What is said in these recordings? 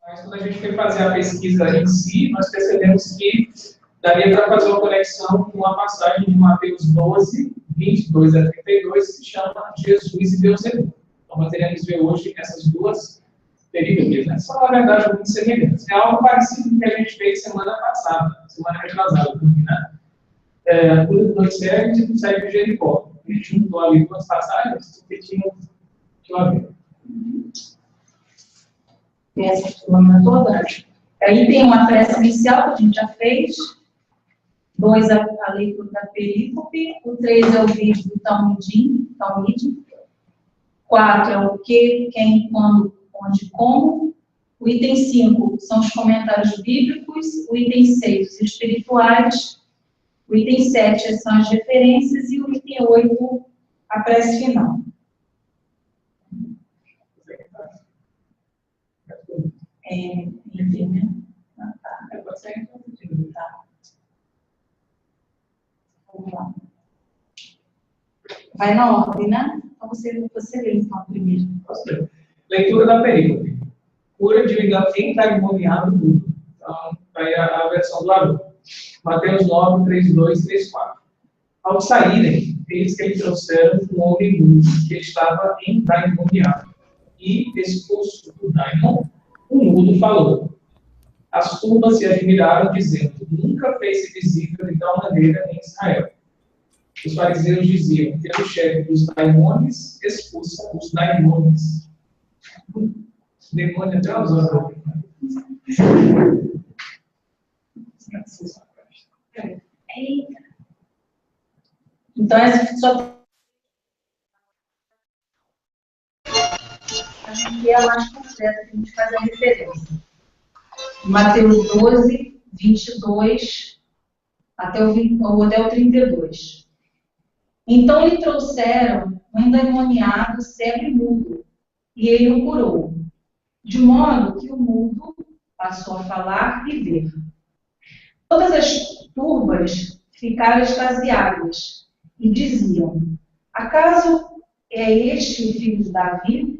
Mas quando a gente foi fazer a pesquisa em si, nós percebemos que daria para fazer uma conexão com a passagem de Mateus 12, 22 a 32, que se chama Jesus e Beelzebul. Então, nós teremos ver hoje essas duas peripécias, né? São, na verdade, muito semelhantes. É algo parecido com o que a gente fez semana passada, semana retrasada, né? Tudo que nós cegos e do cego de Jericó. A gente juntou ali duas passagens que tinham a ver. Essa semana toda. Aí tem uma prece inicial que a gente já fez. 2, a leitura da perícope. O 3 é o vídeo do Talmudim. 4 é o que, quem, quando, onde, como. O item 5 são os comentários bíblicos. O item 6, os espirituais. O item 7 são as referências. E o item 8, a prece final. Enfim, né? Tá. Vamos lá. Vai na ordem, né? Então você lê então primeiro. Leitura da perícope. Cura de endemoniado mudo. Então, vai a versão do aluno. Mateus 9, 32, 34. Ao saírem, eles que lhe trouxeram um homem mudo que estava endemoniado. E, expulso do daimon, o mudo falou. As turbas se admiraram, dizendo: nunca fez-se visível de tal maneira em Israel. Os fariseus diziam: pelo chefe dos daimones, expulsa os daimones. Demônio até os olhos. Então, essa só é a mais completa que a gente faz a referência. Mateus 12, 22 até o 32. Então lhe trouxeram um endemoniado cego e mudo, e ele o curou, de modo que o mudo passou a falar e ver. Todas as turbas ficaram extasiadas e diziam: acaso é este o filho de Davi?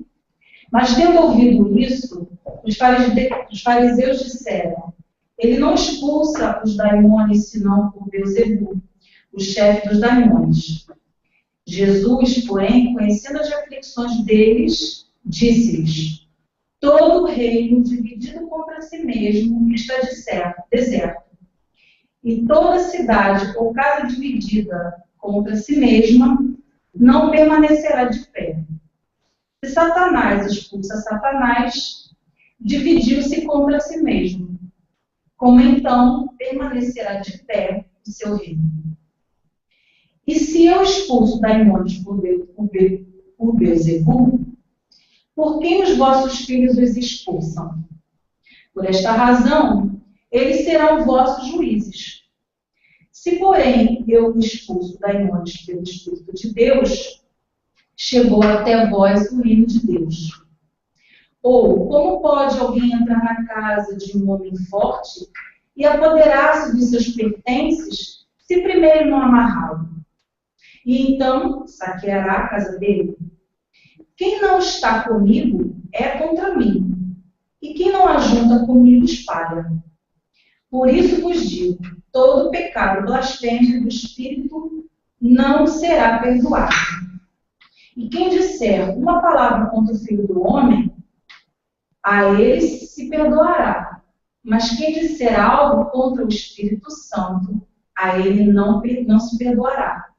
Mas, tendo ouvido isso, os fariseus disseram: ele não expulsa os daimones senão por Beelzebul, o chefe dos daimones. Jesus, porém, conhecendo as aflições deles, disse-lhes: todo reino dividido contra si mesmo está deserto. E toda cidade ou casa dividida contra si mesma não permanecerá de pé. Se Satanás expulsa Satanás, dividiu-se contra si mesmo. Como então permanecerá de pé o seu reino? E se eu expulso daimônios por Beelzebul, por quem os vossos filhos os expulsam? Por esta razão, eles serão vossos juízes. Se, porém, eu expulso daimônios pelo Espírito de Deus, chegou até vós o reino de Deus. Ou, como pode alguém entrar na casa de um homem forte e apoderar-se de seus pertences, se primeiro não amarrá-lo? E então saqueará a casa dele? Quem não está comigo é contra mim, e quem não ajunta comigo espalha. Por isso vos digo, todo pecado blasfemo do Espírito não será perdoado. E quem disser uma palavra contra o Filho do Homem, a ele se perdoará. Mas quem disser algo contra o Espírito Santo, a ele não se perdoará.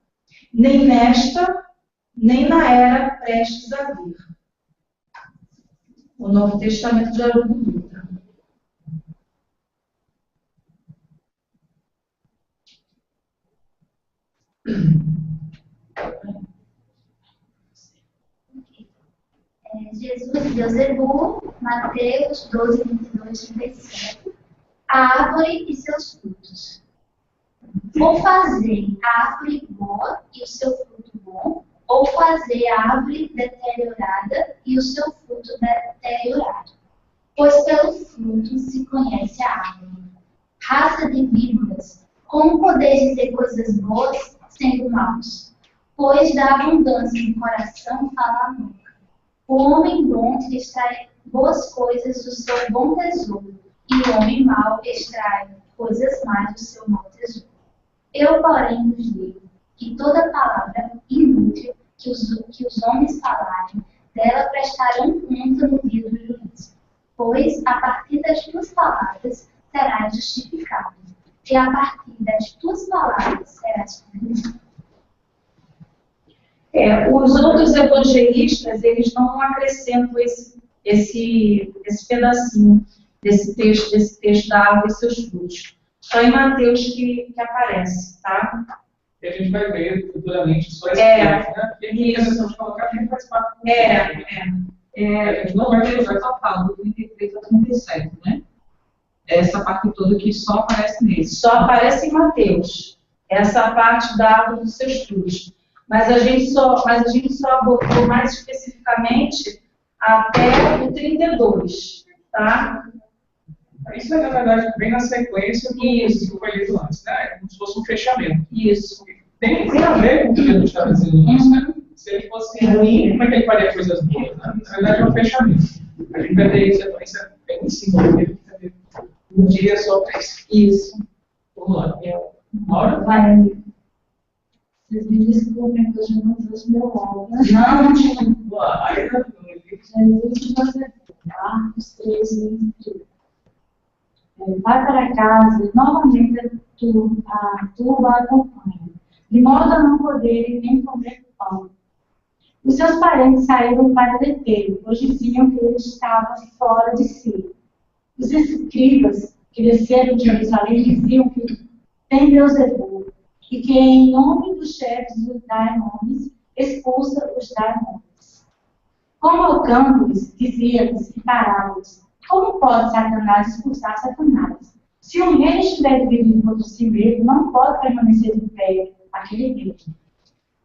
Nem nesta, nem na era prestes a vir. O Novo Testamento de Haroldo Dutra. Jesus e Beelzebul, Mateus 12, 22, 37. A árvore e seus frutos. Ou fazei a árvore boa e o seu fruto bom, ou ou fazer a árvore deteriorada e o seu fruto deteriorado. Pois pelos frutos se conhece a árvore. Raça de víboras, como podeis dizer coisas boas sendo maus? Pois da abundância do coração fala a boca. O homem bom extrai boas coisas do seu bom tesouro, e o homem mau extrai coisas más do seu mau tesouro. Eu, porém, vos digo que toda palavra inútil que os homens falarem, dela prestarão conta no dia do juízo. Pois, a partir das tuas palavras, serás justificado, e a partir das tuas palavras serás condenado. Os outros evangelistas, eles não acrescentam esse pedacinho desse texto da árvore e seus frutos. Só em Mateus que aparece, tá? E a gente vai ver futuramente só esse texto, né? Porque aqui a questão de colocar a gente faz parte do A gente não vai ver só falando do 33 a 37, né? Essa parte toda que só aparece nesse. Só aparece em Mateus. Essa parte da árvore dos seus frutos. Mas a gente só abordou mais especificamente até o 32, tá? Isso é, na verdade, bem na sequência do que foi lido antes, né? É como se fosse um fechamento. Isso. Tem a ver com o que Jesus está dizendo antes, né? Se ele fosse ruim, como é que ele faria coisas boas? Né? Na verdade, é um fechamento. A gente vai ter isso bem em cima dele. Um dia só para isso. Isso. Vamos lá. Maura? Vai, amigo. Vocês me desculpem que hoje eu não trouxe meu óculos. Não. Vamos lá. Aí, Jesus, você Marcos 13, 21. Vai para casa, novamente a turba acompanha, de modo a não poderem nem comer pão. Os seus parentes saíram para detê-lo, pois diziam que ele estava fora de si. Os escribas que desceram de Jerusalém diziam que tem Beelzebul, e que em nome dos chefes dos daimônios expulsa os daimônios. Convocando-os, dizia-lhes em parábolas: como pode Satanás expulsar Satanás? Se um reino estiver dividido contra si mesmo, não pode permanecer de pé aquele reino.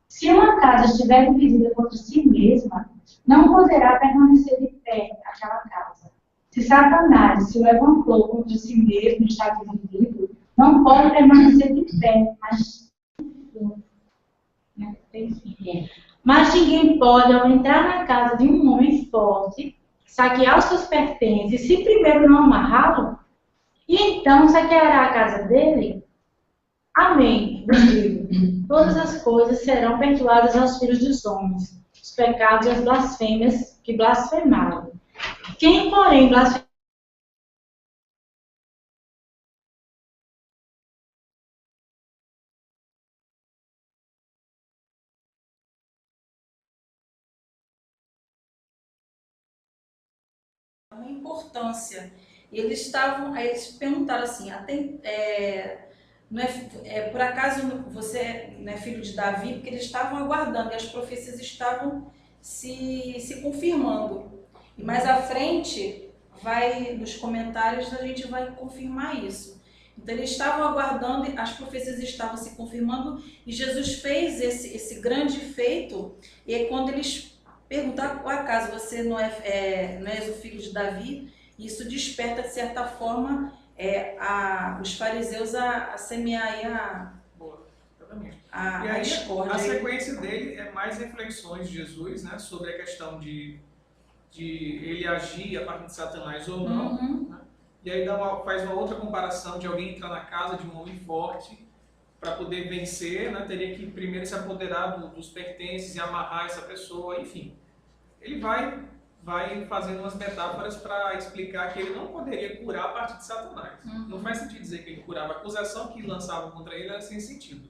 Se uma casa estiver dividida contra si mesma, não poderá permanecer de pé aquela casa. Se Satanás se levantou contra si mesmo e está dividido, não pode permanecer de pé, mas ninguém pode, ao entrar na casa de um homem forte, saquear os seus pertences, se primeiro não amarrá-lo, e então saqueará a casa dele? Amém. Todas as coisas serão perdoadas aos filhos dos homens, os pecados e as blasfêmias que blasfemaram. Quem, porém, blasfemar uma importância. E eles perguntaram assim, por acaso você não é filho de Davi? Porque eles estavam aguardando e as profecias estavam se confirmando. E mais à frente, nos comentários, a gente vai confirmar isso. Então eles estavam aguardando, as profecias estavam se confirmando e Jesus fez esse grande feito. E é quando eles perguntaram, por acaso você não és o filho de Davi? Isso desperta, de certa forma, os fariseus a semear aí a discórdia. A sequência dele é mais reflexões de Jesus, né, sobre a questão de ele agir a partir de Satanás ou não. Né? E aí faz uma outra comparação de alguém entrar na casa de um homem forte para poder vencer, né, teria que primeiro se apoderar dos pertences e amarrar essa pessoa, enfim. Ele vai fazendo umas metáforas para explicar que ele não poderia curar a partir de Satanás. Não faz sentido dizer que ele curava. A acusação que lançavam contra ele era sem sentido.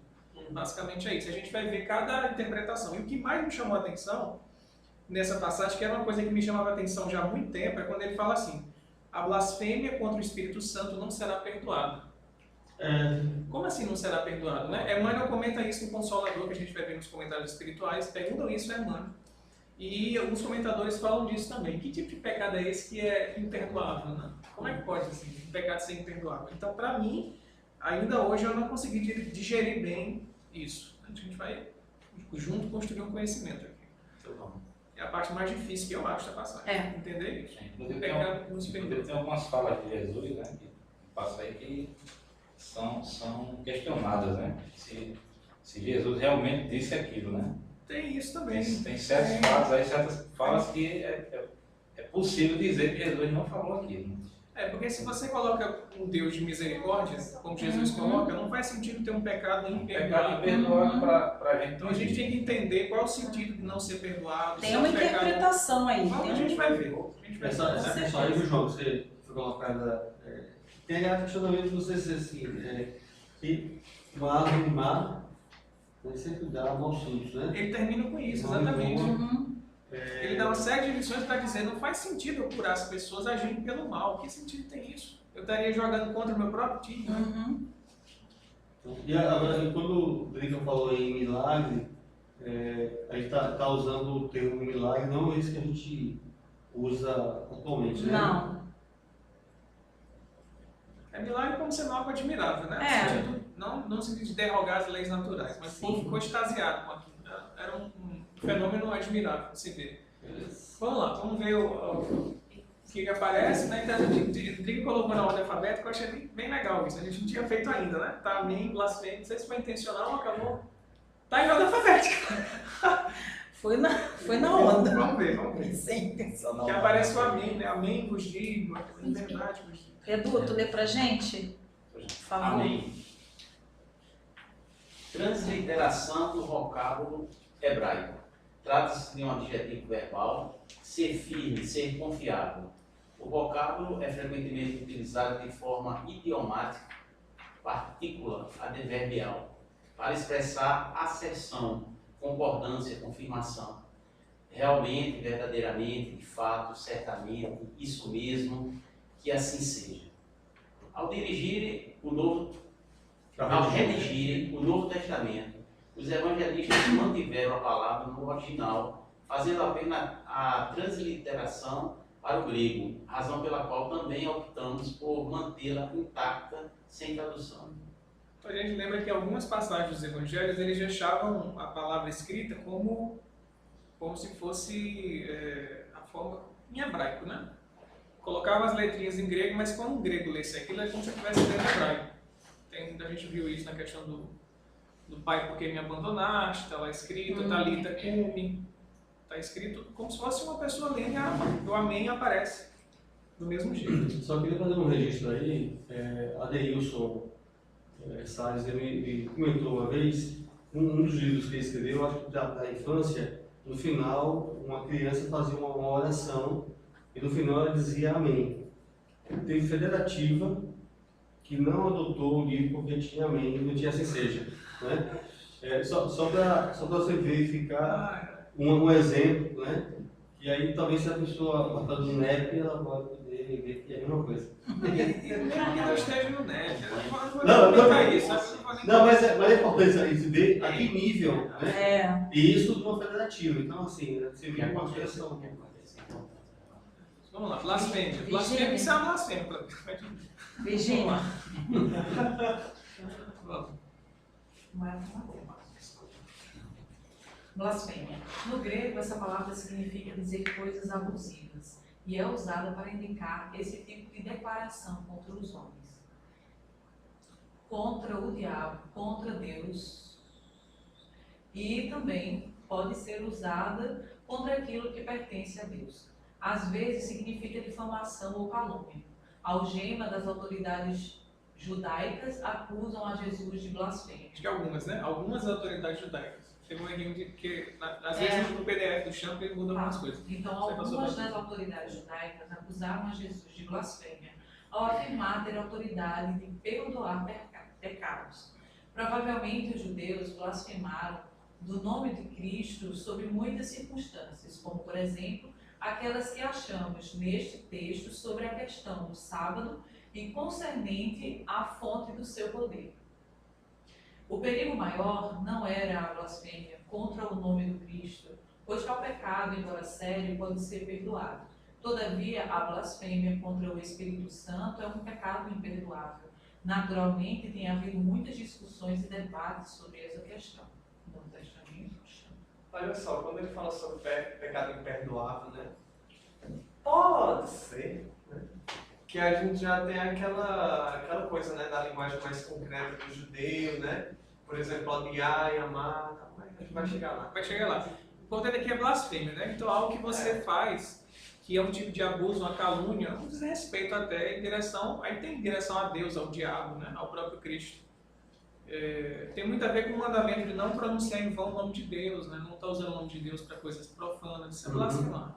Basicamente é isso. A gente vai ver cada interpretação. E o que mais me chamou a atenção nessa passagem, que era uma coisa que me chamava a atenção já há muito tempo, é quando ele fala assim: a blasfêmia contra o Espírito Santo não será perdoada. Como assim não será perdoada? Né? Emmanuel comenta isso no Consolador, que a gente vai ver nos comentários espirituais. Perguntam isso a Emmanuel. E alguns comentadores falam disso também. Que tipo de pecado é esse que é imperdoável? Né? Como é que pode assim, um pecado ser imperdoável? Então, para mim, ainda hoje eu não consegui digerir bem isso. A gente vai junto construir um conhecimento aqui. É a parte mais difícil que eu acho da passagem. É. Entender isso. Inclusive, Pecado nos perdoa. tem algumas falas de Jesus, né, que passa aí que são questionadas, né? Se Jesus realmente disse aquilo, né? Tem isso também. Tem certos fatos aí, certas falas que é possível dizer que Jesus não falou aquilo. Porque se você coloca um Deus de misericórdia, como Jesus coloca, não faz sentido ter um pecado Pecado imperdoável. imperdoável para a gente. Então a gente tem que entender qual é o sentido de não ser perdoado. Tem se é uma um pecado- interpretação aí. Vamos, a gente vai ver. A gente vai Essa ver. questão aí do João, que você foi colocada, tem a questionamento de você dizer assim, que uma árvore de mar sempre dá maus frutos, né? Ele termina com isso, exatamente. Uhum. Ele dá uma série de lições para dizer, não faz sentido eu curar as pessoas agindo pelo mal. Que sentido tem isso? Eu estaria jogando contra o meu próprio time, né? Uhum. E agora, quando o Drica falou em milagre, a gente está usando o termo milagre, não é isso que a gente usa atualmente, né? Não. É milagre como sendo algo admirável, né? É. No sentido, não no sentido de derrogar as leis naturais, mas o povo ficou extasiado com aquilo. Era um fenômeno admirável de se ver. Vamos lá, vamos ver o que aparece, né? Então, o Drica colocou na ordem alfabética, eu achei bem legal isso. A gente não tinha feito ainda, né? Tá amém, blasfêmia, não sei se foi intencional ou acabou. Tá em ordem alfabética. Foi na onda. Vamos ver. Sim. Que aparece o amém, né? Amém vos digo, em verdade vos digo. Edu, tu lê pra gente? Por favor. Amém. Transliteração do vocábulo hebraico. Trata-se de um adjetivo verbal, ser firme, ser confiável. O vocábulo é frequentemente utilizado de forma idiomática, partícula adverbial, para expressar asserção, concordância, confirmação. Realmente, verdadeiramente, de fato, certamente, isso mesmo, que assim seja. Ao redigirem o Novo Testamento, os evangelistas mantiveram a palavra no original, fazendo apenas a transliteração para o grego, razão pela qual também optamos por mantê-la intacta, sem tradução. A gente lembra que algumas passagens dos evangelhos eles deixavam a palavra escrita como se fosse a forma em hebraico, né? Colocava as letrinhas em grego, mas quando o grego lesse aquilo, é como se estivesse lendo hebraico. A gente viu isso na questão do pai, porque me abandonaste, está lá escrito, Talita cumi, está escrito como se fosse uma pessoa lendo, o amém aparece do mesmo jeito. Só queria fazer um registro aí, Adeilson Salles, ele me comentou uma vez, um dos livros que ele escreveu, acho que da infância, no final, uma criança fazia uma oração e no final ela dizia amém. Teve federativa que não adotou o livro porque tinha amém, não tinha assim seja. Né? Só para você verificar um exemplo, né? E aí talvez se a pessoa botar no NEP, ela pode poder ver que é a mesma coisa. Mesmo que não esteja no NET, Não, mas é importante isso, ver a que nível, né? É. E isso de uma federativa. Então, assim, você vê uma questão. Vamos lá, blasfêmia. Blasfêmia, isso é uma blasfêmia. Virgínia. Vamos. Blasfêmia. No grego, essa palavra significa dizer coisas abusivas e é usada para indicar esse tipo de declaração contra os homens, contra o diabo, contra Deus, e também pode ser usada contra aquilo que pertence a Deus. Às vezes significa difamação ou calúnia. A algema das autoridades judaicas acusam a Jesus de blasfêmia. Acho que algumas, né? Algumas autoridades judaicas. Teve um errinho que, às vezes, no PDF do Champ ele muda algumas coisas. Então, algumas das autoridades judaicas acusaram a Jesus de blasfêmia ao afirmar ter autoridade de perdoar pecados. Provavelmente os judeus blasfemaram do nome de Cristo sob muitas circunstâncias, como, por exemplo, aquelas que achamos neste texto sobre a questão do sábado e concernente à fonte do seu poder. O perigo maior não era a blasfêmia contra o nome do Cristo, pois tal pecado, embora sério, pode ser perdoado. Todavia, a blasfêmia contra o Espírito Santo é um pecado imperdoável. Naturalmente, tem havido muitas discussões e debates sobre essa questão. No Novo Testamento, Olha só, quando ele fala sobre pecado imperdoável, né? Pode ser, né? Que a gente já tem aquela coisa, né, da linguagem mais concreta do judeu, né? Por exemplo, odiar e amar, tá? Mas a gente vai chegar lá. Vai chegar lá. O importante aqui é blasfêmia, né? Então, algo que você faz, que é um tipo de abuso, uma calúnia, um desrespeito até em direção, aí tem em direção a Deus, ao diabo, né? Ao próprio Cristo. Tem muito a ver com o mandamento de não pronunciar em vão o nome de Deus, né? Não estar usando o nome de Deus para coisas profanas, isso é blasfemar.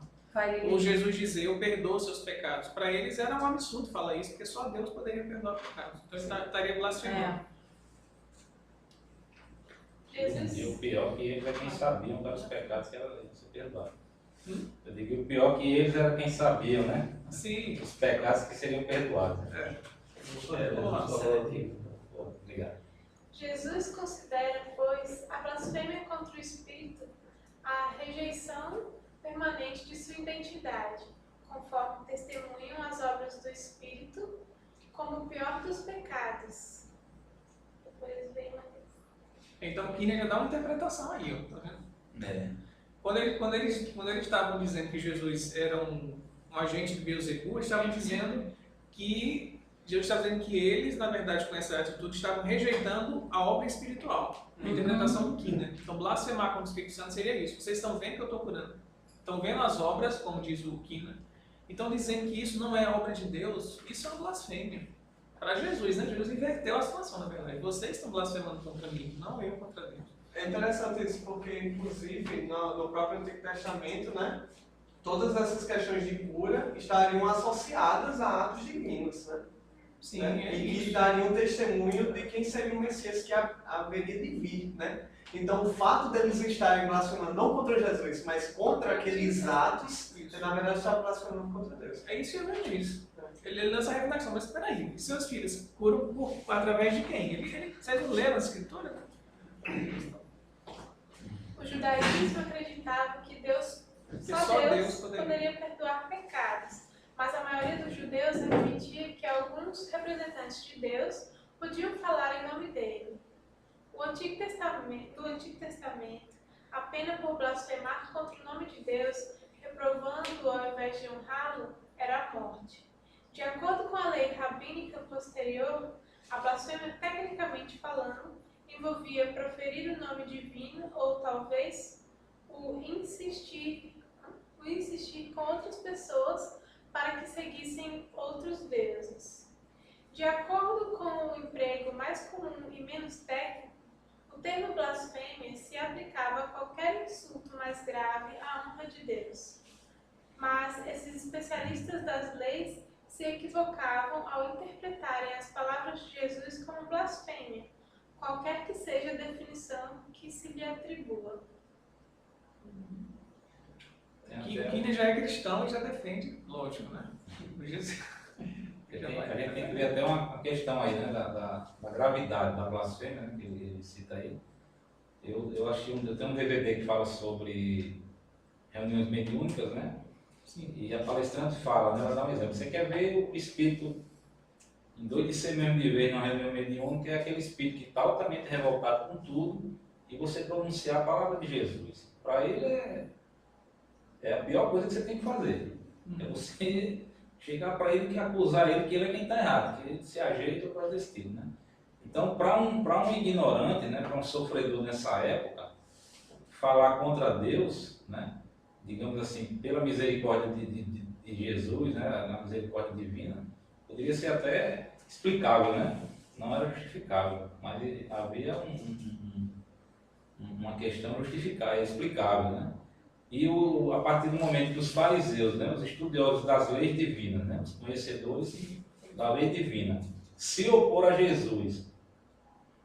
Ou Jesus dizer, eu perdoo seus pecados. Para eles era um absurdo falar isso, porque só Deus poderia perdoar pecados. Então ele estaria blasfemando. E o pior que eles é quem sabiam dos pecados que era ser perdoado. Eu digo que o pior que eles era quem sabiam, né? Sim. Os pecados que seriam perdoados. Obrigado. Jesus considera, pois, a blasfêmia contra o Espírito a rejeição permanente de sua identidade, conforme testemunham as obras do Espírito, como o pior dos pecados. Depois vem uma... Então, Kinner já dá uma interpretação aí, ó, tá vendo? Quando eles estavam dizendo que Jesus era um agente de Beelzebub, eles estavam dizendo que Jesus estava dizendo que eles, na verdade, com essa atitude, estavam rejeitando a obra espiritual, a interpretação do Kinner. Então, blasfemar contra o Espírito Santo seria isso. Vocês estão vendo que eu estou curando. Estão vendo as obras, como diz o Kinner. Então, dizendo que isso não é obra de Deus, isso é uma blasfêmia. Para Jesus, né? Jesus inverteu a situação, na verdade. Vocês estão blasfemando contra mim, não eu contra Deus. É interessante isso, porque, inclusive, no próprio Antigo Testamento, né? Todas essas questões de cura estariam associadas a atos divinos, né? Sim, né? E que dariam testemunho de quem seria o Messias que haveria de vir, né? Então, o fato deles estarem blasfemando não contra Jesus, mas contra aqueles atos, na verdade, está blasfemando contra Deus. É isso que eu diz. Ele lança a reflexão, mas espera aí, e seus filhos curam através de quem? Vocês não leram a escritura? O judaísmo acreditava que só Deus poderia perdoar pecados, mas a maioria dos judeus admitia que alguns representantes de Deus podiam falar em nome dele. Do Antigo Testamento, a pena por blasfemar contra o nome de Deus, reprovando-o ao invés de honrá-lo, era a morte. De acordo com a lei rabínica posterior, a blasfêmia, tecnicamente falando, envolvia proferir o nome divino ou talvez o insistir com outras pessoas para que seguissem outros deuses. De acordo com o emprego mais comum e menos técnico, o termo blasfêmia se aplicava a qualquer insulto mais grave à honra de Deus. Mas esses especialistas das leis se equivocavam ao interpretarem as palavras de Jesus como blasfêmia, qualquer que seja a definição que se lhe atribua. Kinner já é cristão e já defende, lógico, né? A gente tem que ver até uma questão aí, né, da gravidade da blasfêmia, né, que ele cita aí. Eu tenho um DVD que fala sobre reuniões mediúnicas, né? Sim. E a palestrante fala, né, ela dá um exemplo. Você quer ver o espírito endoidecer mesmo de vez numa reunião mediúnica, é aquele espírito que está altamente revoltado com tudo e você pronunciar a palavra de Jesus. Para ele é a pior coisa que você tem que fazer. É você chegar para ele e acusar ele que ele é quem está errado, que ele se ajeita ou coisa desse tipo, né? Então, para um ignorante, né, para um sofredor nessa época, falar contra Deus, né, digamos assim, pela misericórdia de Jesus, né, na misericórdia divina, poderia ser até explicável, né? Não era justificável, mas havia uma questão justificável, explicável, né? E a partir do momento que os fariseus, né, os estudiosos das leis divinas, né, os conhecedores da lei divina, se opor a Jesus,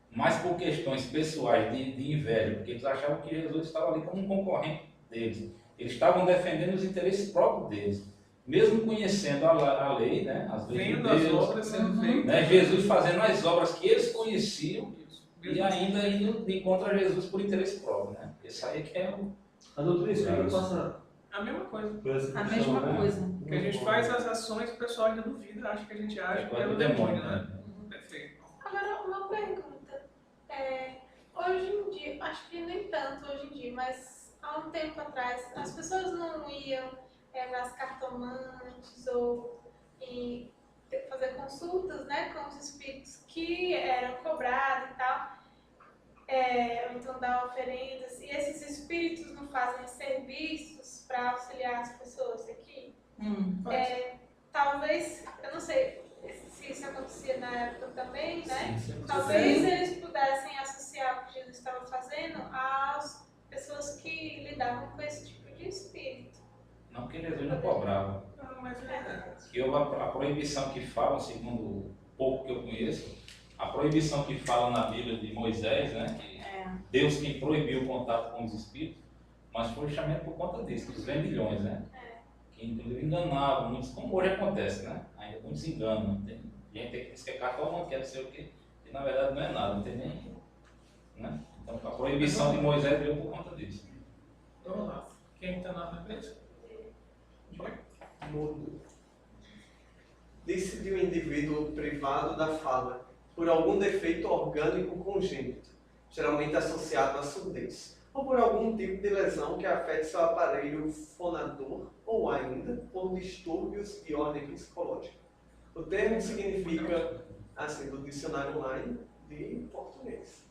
mas por questões pessoais de inveja, porque eles achavam que Jesus estava ali como um concorrente deles. Eles estavam defendendo os interesses próprios deles. Mesmo conhecendo a lei, né, as leis de Deus, as obras sendo feitas, né, Jesus fazendo as obras que eles conheciam e ainda indo de contra Jesus por interesse próprio. Né? Isso aí que é o... A doutrina espírita passa a mesma coisa. A mesma coisa. Que a gente faz as ações, o pessoal ainda duvida, acha que a gente age pelo demônio, né? Perfeito. Agora, uma pergunta. Hoje em dia, acho que nem tanto hoje em dia, mas há um tempo atrás, as pessoas não iam nas cartomantes ou fazer consultas, né, com os espíritos que eram cobrados e tal, ou então dar oferendas, e esses espíritos não fazem serviços para auxiliar as pessoas aqui. Talvez, eu não sei se isso acontecia na época também, né? Talvez eles pudessem associar o que Jesus estava fazendo às pessoas que lidavam com esse tipo de espírito. Não que Jesus não cobrava. Que a proibição que fala, segundo o pouco que eu conheço, a proibição que fala na Bíblia de Moisés, né? Que Deus quem proibiu o contato com os espíritos, mas foi justamente por conta disso, dos vendilhões, né? Que inclusive enganavam muitos, como hoje acontece, né? Ainda muitos enganam. Tem gente que diz que é cartomante, quer dizer o quê? E na verdade não é nada, não tem nem. Né? Então a proibição de Moisés veio por conta disso. Vamos lá. Quem está na frente? Mudo. Disse de um indivíduo privado da fala, por algum defeito orgânico congênito, geralmente associado à surdez, ou por algum tipo de lesão que afete seu aparelho fonador, ou ainda por distúrbios de ordem psicológica. O termo significa, assim, do dicionário online de português.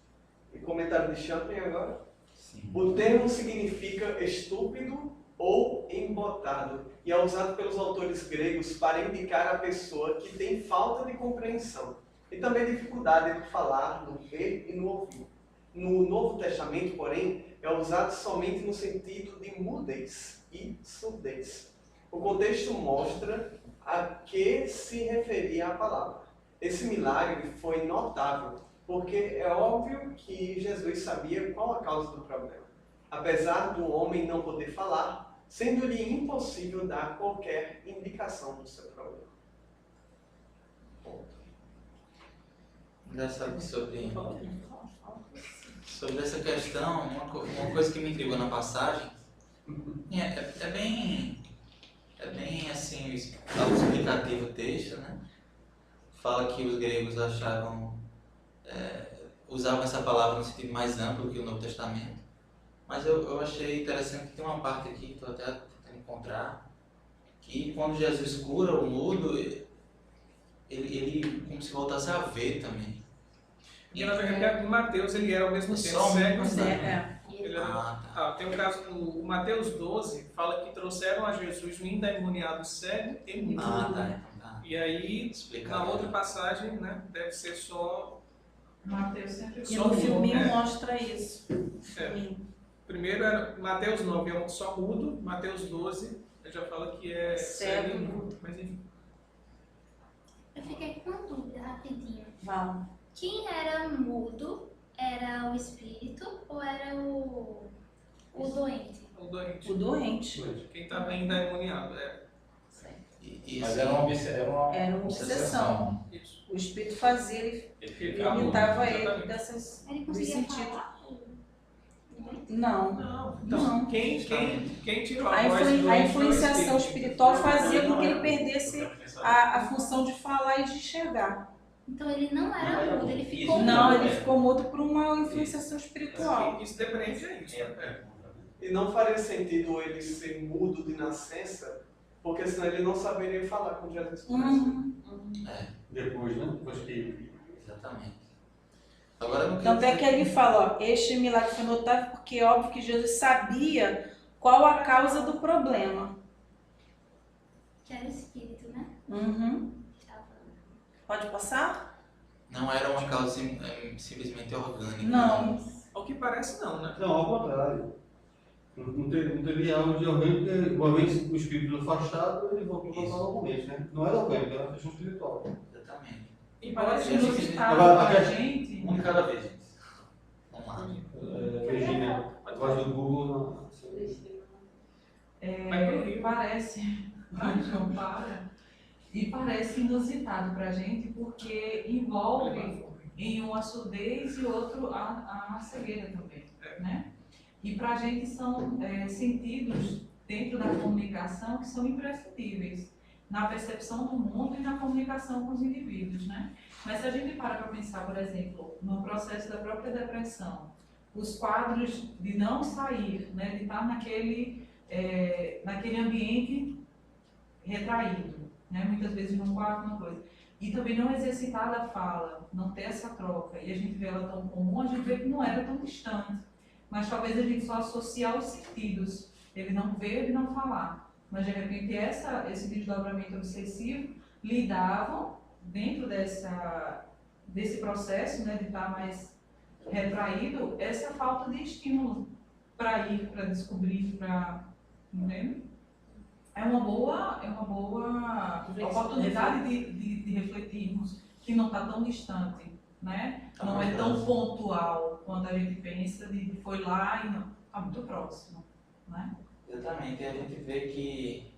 E comentário de Champlin agora? Sim. O termo significa estúpido ou embotado e é usado pelos autores gregos para indicar a pessoa que tem falta de compreensão e também dificuldade de falar, no ver e no ouvir. No Novo Testamento, porém, é usado somente no sentido de mudez e surdez. O contexto mostra a que se referia a palavra. Esse milagre foi notável, porque é óbvio que Jesus sabia qual a causa do problema. Apesar do homem não poder falar, sendo-lhe impossível dar qualquer indicação do seu problema. Engraçado sobre essa questão, uma coisa que me intrigou na passagem é bem assim, explicativo o texto, né? Fala que os gregos usavam essa palavra no sentido mais amplo que o Novo Testamento, mas eu achei interessante que tem uma parte aqui que estou até tentando encontrar, que quando Jesus cura o mudo, ele como se voltasse a ver também. E na verdade, o Mateus ele era ao mesmo tempo cego e surdo. Tem um caso, o Mateus 12 fala que trouxeram a Jesus um endemoniado cego e mudo. E aí, na outra passagem, né, deve ser só. Mateus sempre. E no filminho mostra isso. Primeiro era Mateus 9 é só mudo, Mateus 12 já fala que é cego e mudo. Mas enfim. Eu fiquei com uma dúvida rapidinho. Vamos. Quem era mudo? Era o espírito ou era o doente? O doente. O doente. Quem estava endemoniado, Mas era uma obsessão. O espírito fazia, ele limitava ele dessas. Ele conseguia falar? Não. Então, quem tirou a voz a influenciação espiritual fazia com que ele perdesse a função de falar e de enxergar. Então ele não era mudo, ele ficou mudo. Não, ele ficou mudo por uma influenciação espiritual. Isso depende disso. E não faria sentido ele ser mudo de nascença, porque senão ele não saberia falar com Jesus Cristo. Depois, né? Depois que... Exatamente. Agora, Tanto é que ele fala, este milagre foi notável porque é óbvio que Jesus sabia qual a causa do problema. Que era o espírito, né? Pode passar? Não era uma causa simplesmente orgânica. Não. Ao que parece não, né? Não, ao contrário. Não teria algo de orgânico, porque uma vez o espírito afastado, ele voltou a falar normalmente, né? Não era orgânico, era uma questão espiritual. Exatamente. E parece inusitado Agora, pra gente. Um de cada vez, gente. Vamos lá. Virginia, a voz do Google. Parece. Ai, João, para. E parece inusitado pra gente, porque envolve em uma surdez e outro a cegueira também, né? E para a gente são sentidos dentro da comunicação que são imprescindíveis na percepção do mundo e na comunicação com os indivíduos, né? Mas se a gente para pensar, por exemplo, no processo da própria depressão, os quadros de não sair, né, de estar naquele ambiente retraído, né, muitas vezes num quarto, numa coisa. E também não exercitar a fala, não ter essa troca. E a gente vê ela tão comum, a gente vê que não era tão distante. Mas talvez a gente só associar os sentidos. Ele não ver, ele não falar. Mas de repente esse desdobramento obsessivo lidavam dentro desse processo, né, de estar mais retraído, essa falta de estímulo para ir, para descobrir, para... Entende? É uma boa oportunidade de refletirmos que não está tão distante, né? Não é tão pontual quanto a gente pensa de foi lá e não, está muito próximo, né? Exatamente, e a gente vê que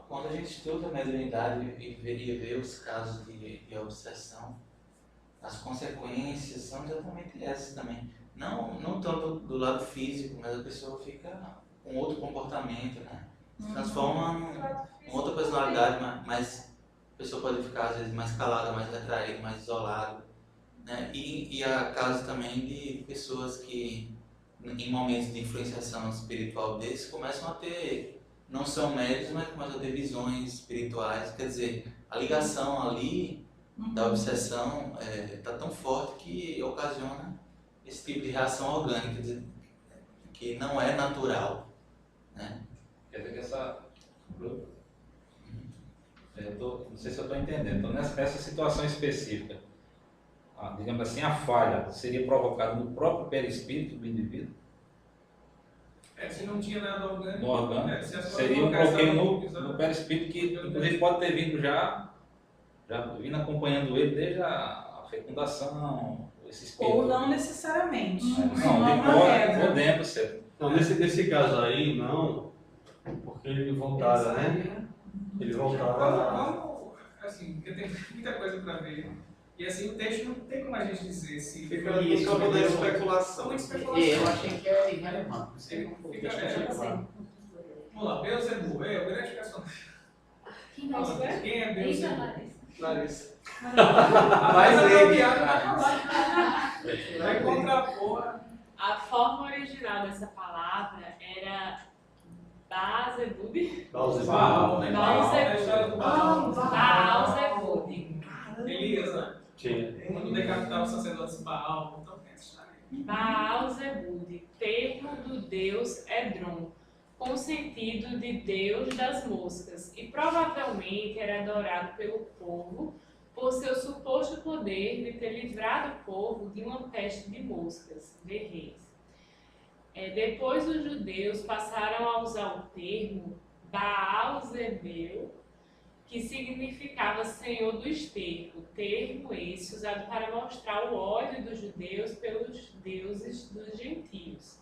quando a gente estuda a mediunidade e vê os casos de obsessão, as consequências são exatamente essas também. Não tanto do lado físico, mas a pessoa fica com outro comportamento, né? Se transforma em outra personalidade, mas a pessoa pode ficar às vezes mais calada, mais retraída, mais isolada, né? E há casos também de pessoas que em momentos de influenciação espiritual desses começam a ter, não são médios, mas começam a ter visões espirituais, quer dizer, a ligação ali da obsessão está tão forte que ocasiona esse tipo de reação orgânica, quer dizer, que não é natural, né? Quer dizer que não sei se eu estou entendendo. Então, nessa situação específica, digamos assim, a falha seria provocada no próprio perispírito do indivíduo? Se não tinha nada orgânico, no orgânico, seria um bloqueio no perispírito que, inclusive, pode ter vindo já vindo acompanhando ele desde a fecundação, esse espírito. Ou não necessariamente. Não, ou dentro, certo? Não, nesse caso aí, não. Porque ele voltava, né? Ele voltava. Assim, porque tem muita coisa para ver. E assim, o texto não tem como a gente dizer se fica só da especulação. Muita especulação. Eu achei que é irrelevante. Vamos lá, Beelzebub, é o grande personagem. Quem é Beelzebub? Larissa. Mas ele vai contrapor. A forma original dessa palavra era Beelzebub. Elisa, quando decapitava os sacerdotes Baal, então tem essa história. Beelzebub, termo do deus Edron, com sentido de deus das moscas, e provavelmente era adorado pelo povo por seu suposto poder de ter livrado o povo de uma peste de moscas, de reis. Depois os judeus passaram a usar o termo Baal-zebeu, que significava Senhor do Esterco, termo esse usado para mostrar o ódio dos judeus pelos deuses dos gentios.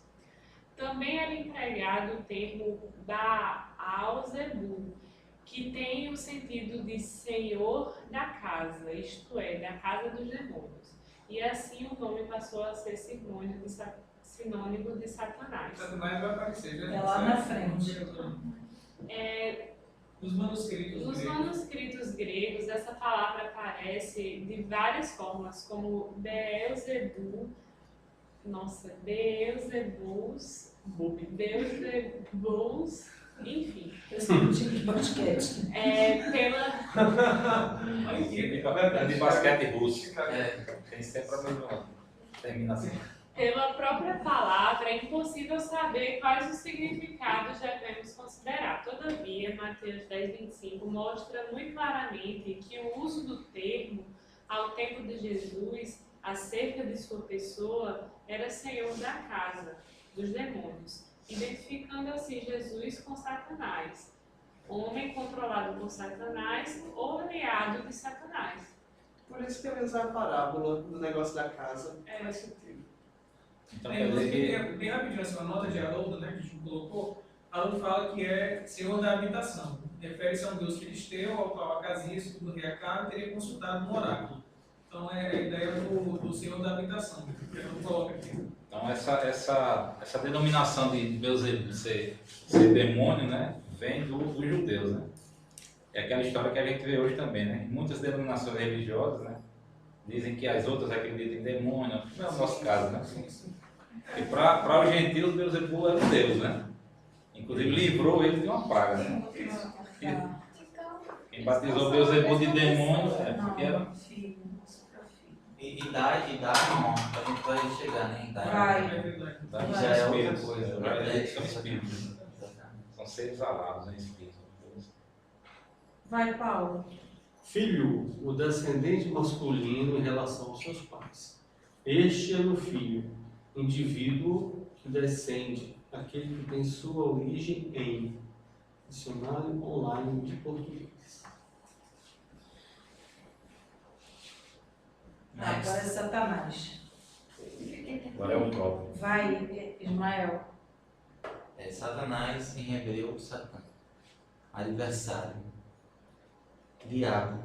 Também era empregado o termo Baal-zebu, que tem o sentido de Senhor da casa, isto é, da casa dos demônios. E assim o nome passou a ser sinônimo de Satanás. Satanás vai aparecer, né? É lá na frente. Nos manuscritos gregos, essa palavra aparece de várias formas, como Beelzebus, enfim. De basquete russo. Tem sempre a mesma terminação. Pela própria palavra, é impossível saber quais os significados devemos considerar. Todavia, Mateus 10:25 mostra muito claramente que o uso do termo, ao tempo de Jesus, acerca de sua pessoa, era Senhor da casa, dos demônios, identificando assim Jesus com Satanás, homem controlado por Satanás ou aliado de Satanás. Por isso que ele usa a parábola do negócio da casa. Faz sentido. Então, bem rapidinho, essa nota de Haroldo, né, que a gente colocou, Haroldo fala que é Senhor da habitação. Refere-se a um Deus filisteu, ao qual a casinha, segundo o rei Acabe, teria consultado no oráculo. Então é a ideia do Senhor da habitação, que eu não coloco aqui. Então essa denominação de Beelzebub ser demônio, né, vem dos judeus, né? É aquela história que a gente vê hoje também, né? Muitas denominações religiosas, né, Dizem que as outras acreditam em demônio, não é o nosso caso, né? E para os gentios, Beuzebu era um deus, né? Inclusive livrou eles de uma praga, né? Quem batizou Beuzebu de demônio é porque era... E idade, irmão, a gente vai chegar, né? Idade. Já é outra coisa. São espíritos. São seres alados em espírito. Vai, Paulo. Filho, o descendente masculino em relação aos seus pais. Este é o filho, indivíduo que descende, aquele que tem sua origem em dicionário online de português. Agora é Satanás. Agora é o próprio. Vai, Ismael. Satanás, em hebreu, Satã. Adversário. Diabo.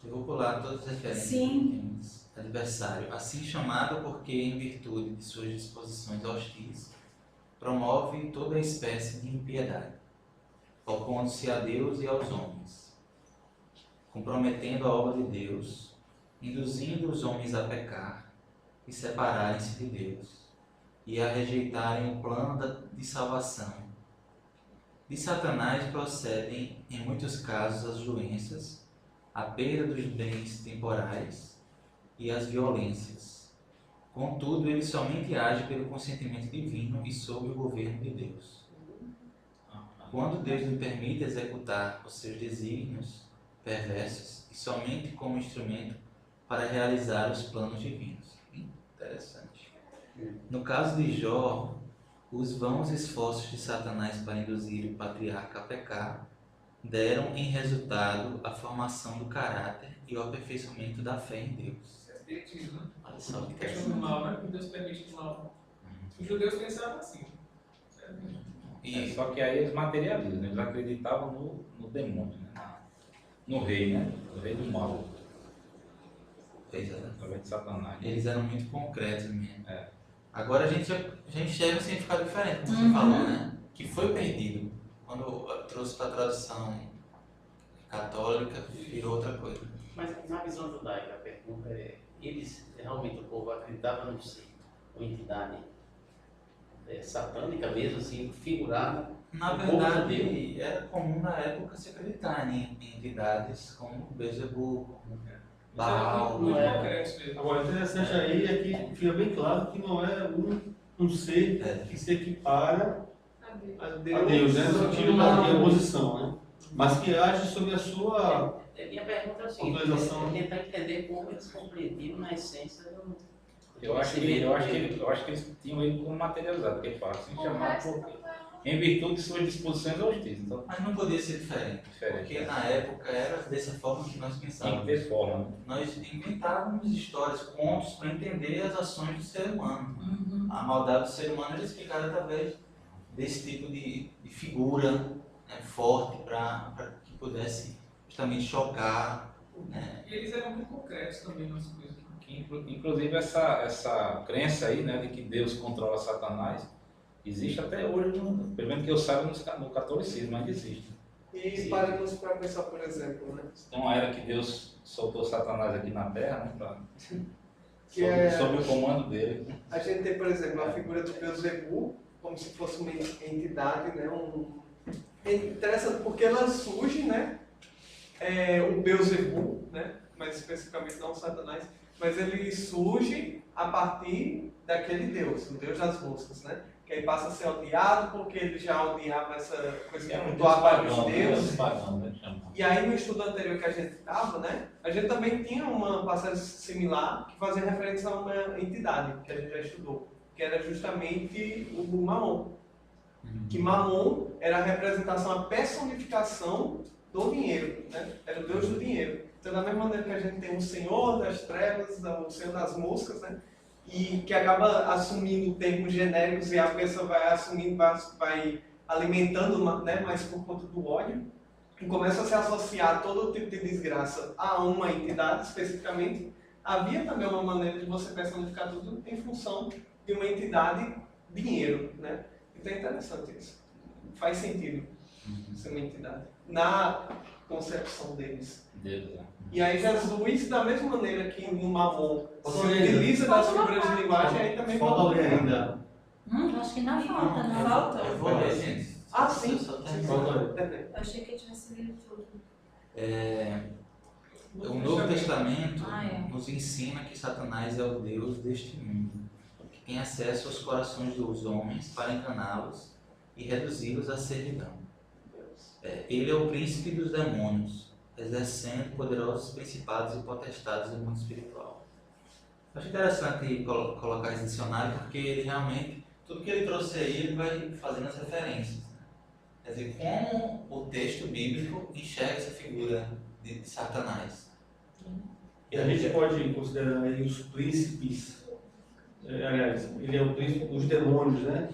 Eu vou pular todas as referências. Sim. Adversário. Assim chamado porque, em virtude de suas disposições hostis, promove toda espécie de impiedade, opondo-se a Deus e aos homens, comprometendo a obra de Deus, induzindo os homens a pecar e separarem-se de Deus, e a rejeitarem o plano de salvação. De Satanás procedem, em muitos casos, as doenças, a perda dos bens temporais e as violências. Contudo, ele somente age pelo consentimento divino e sob o governo de Deus. Quando Deus lhe permite executar os seus desígnios perversos e somente como instrumento para realizar os planos divinos. Interessante. No caso de Jó, os vãos esforços de Satanás para induzir o patriarca a pecar deram em resultado a formação do caráter e o aperfeiçoamento da fé em Deus. É espiritismo, né? Olha só que questão do mal, né? Que Deus permite o mal. Os judeus pensavam assim. Só que aí eles materializam, eles acreditavam no demônio, né? No rei, né? O rei do mal. Através de Satanás. Eles eram muito concretos mesmo. Agora a gente já enxerga um significado diferente, como você falou, né? Que foi perdido. Quando eu trouxe para a tradução católica, virou outra coisa. Mas na visão judaica, a pergunta é: eles, realmente, o povo acreditava no ser, uma entidade satânica mesmo, assim, figurada? Na verdade, era comum na época se acreditar em entidades como Beelzebub, como Baal. Agora, interessante aí é que fica bem claro que não é um ser que se equipara a Deus, né? No sentido da posição, né? Mas que age sob a sua minha pergunta é o seguinte: tentar entender como eles compreendiam na essência do. Eu acho que eles tinham ele como materializado, porque ele fala assim, chamado por em virtude de suas disposições hostis. Então, mas não podia ser diferente, porque na época era dessa forma que nós pensávamos. Tem que ter forma, né? Nós inventávamos histórias, contos para entender as ações do ser humano. A maldade do ser humano era explicada através desse tipo de figura, né, forte para que pudesse justamente chocar. Né? E eles eram muito concretos também nas coisas. Inclusive essa crença aí, né, de que Deus controla Satanás, existe até hoje, pelo menos que eu saiba, no catolicismo, mas existe. E paramos para pensar, por exemplo, né? Então era que Deus soltou Satanás aqui na Terra, né, sob o comando dele. A gente tem, por exemplo, a figura do Beelzebub como se fosse uma entidade, né? É interessante porque ela surge, né? O Beelzebub, né? Mais especificamente não o Satanás, mas ele surge a partir daquele Deus, o Deus das moscas, né? Que aí passa a ser odiado porque ele já odiava essa coisa que cultuava os deuses. E aí no estudo anterior que a gente estava, né? A gente também tinha uma passagem similar que fazia referência a uma entidade que a gente já estudou, que era justamente o Mamon. Que Mamon era a representação, a personificação do dinheiro, né? Era o Deus do dinheiro. Então, da mesma maneira que a gente tem o Senhor das Trevas, o Senhor das Moscas, né? E que acaba assumindo termos genéricos e a pessoa vai assumindo, vai alimentando, né? Mas por conta do ódio, e começa a se associar todo tipo de desgraça a uma entidade especificamente. Havia também uma maneira de você personificar tudo em função de uma entidade, dinheiro, né? Então é interessante isso. Faz sentido ser uma entidade. concepção deles. Deus, né? E aí Jesus, da mesma maneira que no Mamon se utiliza das figuras de linguagem, aí também Falta alguém ainda. Acho que ainda falta, né? Falta. Eu vou ler, gente. Ah, sim. Eu só tenho- Eu achei que ele tivesse lido tudo. O Novo Testamento é. nos ensina que Satanás é o Deus deste mundo, que tem acesso aos corações dos homens para enganá-los e reduzi-los à servidão. Ele é o príncipe dos demônios, exercendo poderosos principados e potestades do mundo espiritual. Eu acho interessante colocar esse dicionário, porque ele realmente, tudo que ele trouxe aí, ele vai fazendo as referências. Quer dizer, como o texto bíblico enxerga essa figura de Satanás. E a gente pode considerar aí os príncipes, aliás, ele é o príncipe dos demônios, né?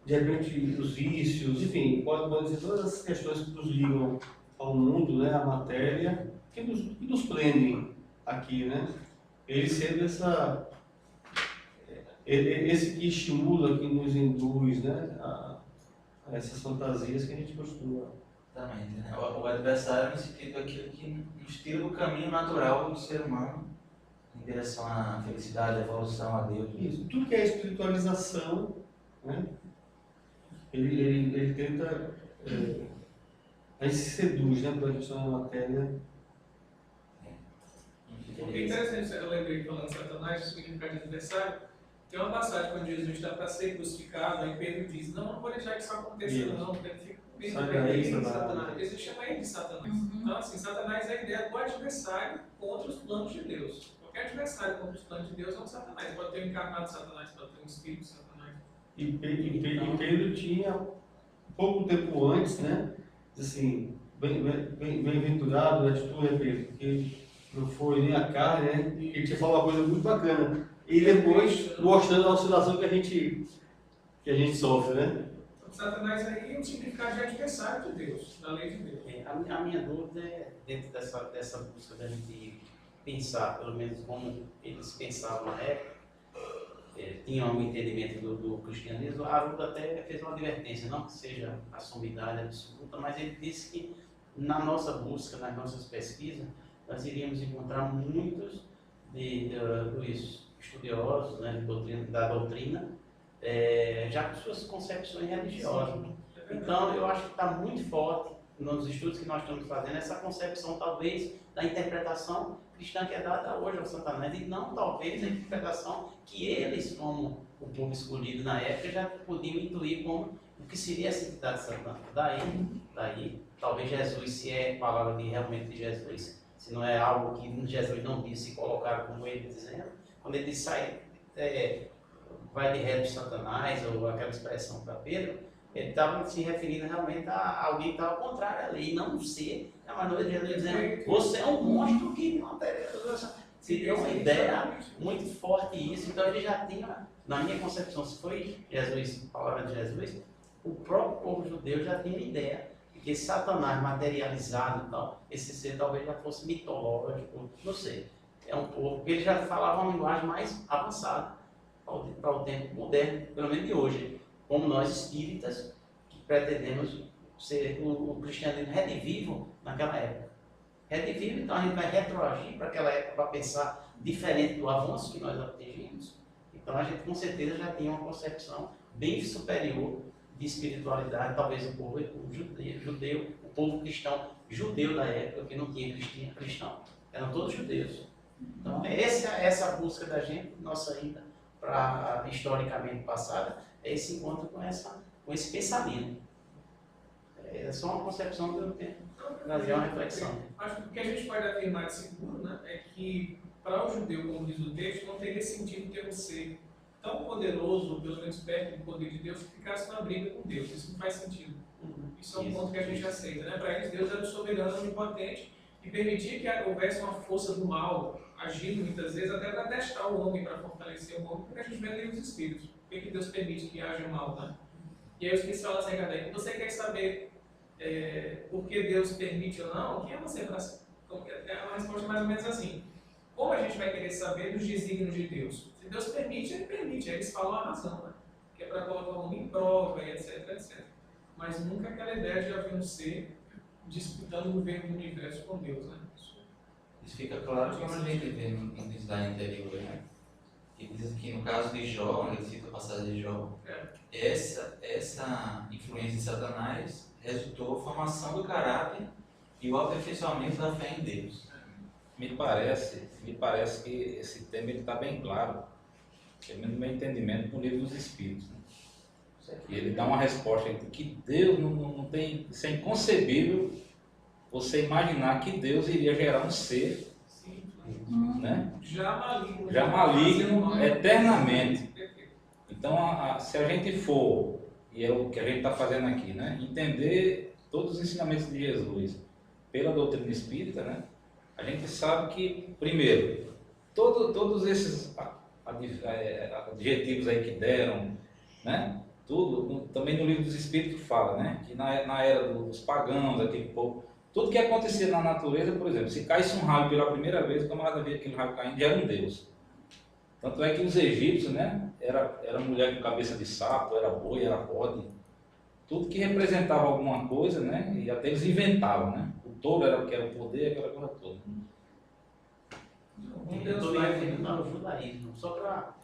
De repente, os vícios, enfim, pode ser todas as questões que nos ligam ao mundo, né? À matéria, que nos prendem aqui, né? Ele sendo esse que estimula, que nos induz, né? A essas fantasias que a gente costuma. Exatamente, né? O adversário no sentido daquilo que nos tira o caminho natural do ser humano em direção à felicidade, à evolução, a Deus. Isso, tudo que é espiritualização, né? Ele tenta, a gente se seduz, né, para a questão da matéria. É interessante, eu lembrei falando de Satanás, o significado de adversário. Tem uma passagem quando Jesus está para ser crucificado, aí Pedro diz, não vou deixar que isso aconteça não, porque ele fica com medo de Satanás. Ele chama ele de Satanás. Então assim, Satanás é a ideia do adversário contra os planos de Deus. Qualquer adversário contra os planos de Deus é um Satanás. Pode ter um encarnado de Satanás, pode ter um espírito de Satanás. E Pedro tinha, pouco tempo antes, né, assim, bem-aventurado, né, tu, né, Pedro, porque não foi nem a carne, né, ele tinha falado uma coisa muito bacana. E depois mostrando a oscilação que a gente sofre, né? Então, Satanás aí é um significado de adversário de Deus, da lei de Deus. A minha dúvida é, dentro dessa busca da gente pensar, pelo menos como eles pensavam na época, tinham um entendimento do cristianismo. Haroldo até fez uma advertência, não que seja a sumidade absoluta, mas ele disse que na nossa busca, nas nossas pesquisas, nós iríamos encontrar muitos dos estudiosos, né, da doutrina, já com suas concepções religiosas. Então, eu acho que está muito forte nos estudos que nós estamos fazendo essa concepção, talvez, da interpretação cristã que é dada hoje ao Satanás, e não, talvez, a interpretação que eles, como o povo escolhido na época, já podiam intuir como o que seria essa entidade satânica. Daí, talvez Jesus, se é palavra realmente de Jesus, se não é algo que Jesus não disse e colocaram como ele dizendo, quando ele sai, vai de ré de Satanás, ou aquela expressão para Pedro, ele estava se referindo realmente a alguém que estava contrário à lei, não ser a maneira de Jesus dizendo, você é um monstro que não seria uma ideia muito forte isso. Então ele já tinha, na minha concepção, se foi Jesus, a palavra de Jesus, o próprio povo judeu já tinha ideia de que esse Satanás materializado, então, esse ser talvez já fosse mitológico, não sei. É um povo, porque ele já falava uma linguagem mais avançada para o tempo moderno, pelo menos de hoje. Como nós espíritas, que pretendemos ser o cristianismo redivivo naquela época. Redivivo, então a gente vai retroagir para aquela época para pensar diferente do avanço que nós atingimos. Então a gente com certeza já tinha uma concepção bem superior de espiritualidade, talvez o povo judeu, o povo cristão judeu da época, que não tinha cristão, eram todos judeus. Então essa busca da gente, nossa ida para historicamente passada, é esse encontro com esse pensamento. É só uma concepção que eu tenho, trazer uma reflexão. Acho que o que a gente pode afirmar de seguro, né, é que para o judeu, como diz o texto, não teria sentido ter um ser tão poderoso, pelo menos perto do poder de Deus, que ficasse na briga com Deus. Isso não faz sentido. Isso é um ponto que a gente aceita. Né? Para eles, Deus era o soberano, onipotente, e permitia que houvesse uma força do mal agindo muitas vezes até para testar o homem, para fortalecer o homem, porque a gente vê ali os espíritos. Por que Deus permite que haja mal, né? E aí os espíritos falam assim, Kardec, você quer saber por que Deus permite ou não? Quem é você para... É uma resposta mais ou menos assim. Como a gente vai querer saber dos desígnios de Deus? Se Deus permite, Ele permite. Aí eles falam a razão, né? Que é para colocar o homem em prova, e etc, etc. Mas nunca aquela ideia de haver um ser disputando o governo do universo com Deus, né? Isso fica claro quando a gente vê no slide anterior, né? Que diz que no caso de Jó, ele cita a passagem de Jó, essa influência de Satanás resultou a formação do caráter e o aperfeiçoamento da fé em Deus. Me parece que esse tema está bem claro, pelo menos no meu entendimento, no livro dos Espíritos. Né? E ele dá uma resposta de que Deus não tem, isso é inconcebível você imaginar que Deus iria gerar um ser, né? já maligno eternamente. Então, se a gente for, e é o que a gente está fazendo aqui, né? Entender todos os ensinamentos de Jesus pela doutrina espírita, né? A gente sabe que, primeiro, todos esses adjetivos aí que deram, né? Tudo, também no livro dos Espíritos fala, né? Que na era dos pagãos, aquele povo, tudo que acontecia na natureza, por exemplo, se caísse um raio pela primeira vez, o camarada via aquele raio caindo, já era um deus. Tanto é que os egípcios, né? Era mulher com cabeça de sapo, era boi, era bode. Tudo que representava alguma coisa, né? E até eles inventavam, né? O touro era o que era o poder, aquela coisa toda. Eu estou me referindo ao judaísmo, só para...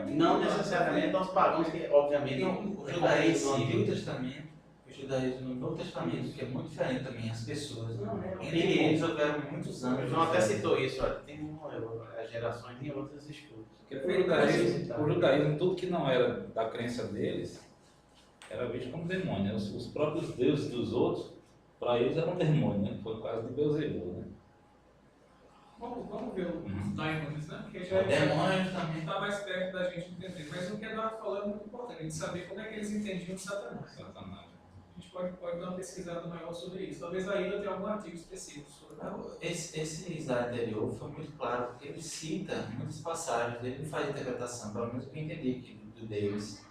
Não necessariamente aos pagãos, que obviamente... O judaísmo no Antigo Testamento, o judaísmo no Novo Testamento, que é muito diferente também, as pessoas. Entre eles houveram muitos anos. O João até citou isso, olha, tem as gerações em outros estudos. Porque o judaísmo, tudo que não era da crença deles, era visto como demônio. Né? Os próprios deuses dos outros, para eles eram demônio, né? Foi o caso de Beelzebub, né? Vamos ver os daimons, né? Porque já está mais perto da gente entender. Mas o que Eduardo falou é muito importante, a gente saber como é que eles entendiam Satanás. A gente pode dar uma pesquisada maior sobre isso. Talvez a Ilha tenha algum artigo específico sobre isso. Esse slide anterior foi muito claro, porque ele cita muitas passagens, ele não faz interpretação, pelo menos que eu entendi aqui do Davis,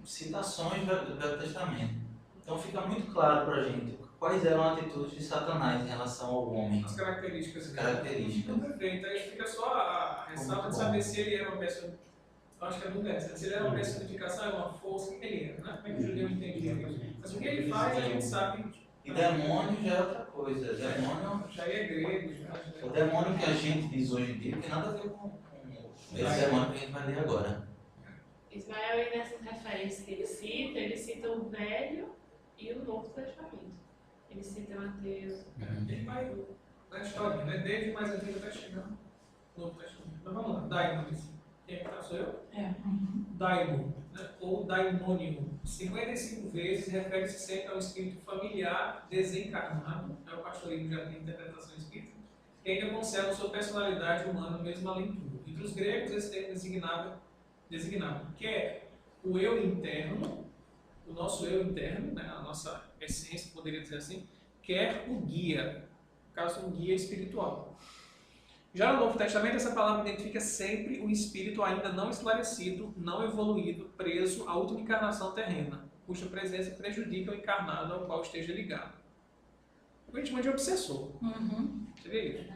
citações do Velho Testamento. Então fica muito claro para a gente quais eram as atitudes de Satanás em relação ao homem. As características. Então, perfeito. Aí fica só a ressalva de saber se ele era uma pessoa. Acho que é do dessa. Se ele era uma personificação, é uma força, o que ele era, né? Como é que o judeu entendia isso? Mas o que ele faz, a gente sabe. E demônio já é outra coisa. Demônio já é grego. O demônio que a gente diz hoje em dia não tem nada a ver com esse demônio que a gente vai ler agora. Ismael, e nessas referências que ele cita o Velho e o Novo Testamento. Ele cita Mateus. Ele vai na história, né? Desde o mais antigo até chegar no Novo Testamento. Mas vamos lá, daimons. Quem é que tá? Sou eu? Daimon, né? Ou daimônio. 55 vezes refere-se sempre ao espírito familiar desencarnado, é o pastorismo já tem interpretação espírita, que ainda conserva sua personalidade humana mesmo além de tudo. Entre os gregos, esse termo designava quer o eu interno, o nosso eu interno, né, a nossa essência, poderia dizer assim, quer o guia, no caso um guia espiritual. Já no Novo Testamento, essa palavra identifica sempre o espírito ainda não esclarecido, não evoluído, preso à última encarnação terrena, cuja presença prejudica o encarnado ao qual esteja ligado. O que a gente chama de obsessor. Você vê isso?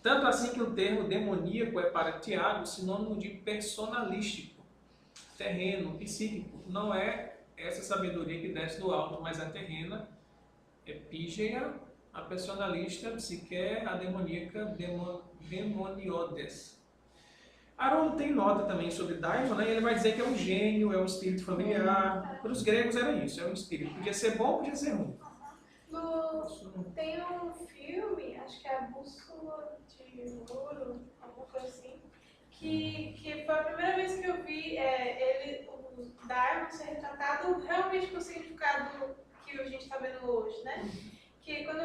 Tanto assim que o termo demoníaco é para Tiago sinônimo de personalístico, terreno, psíquico. Não é essa sabedoria que desce do alto, mas a terrena, epígea, a personalista, psique, a demoníaca, demoniodes. Haroldo tem nota também sobre daimon, né? E ele vai dizer que é um gênio, é um espírito familiar. Para os gregos era isso, é um espírito. Podia ser bom, podia ser ruim. Tem um filme, acho que é a Bússola de Ouro, alguma coisa assim, que foi a primeira vez que eu vi o daimon ser retratado realmente com o significado que a gente está vendo hoje, né? Que quando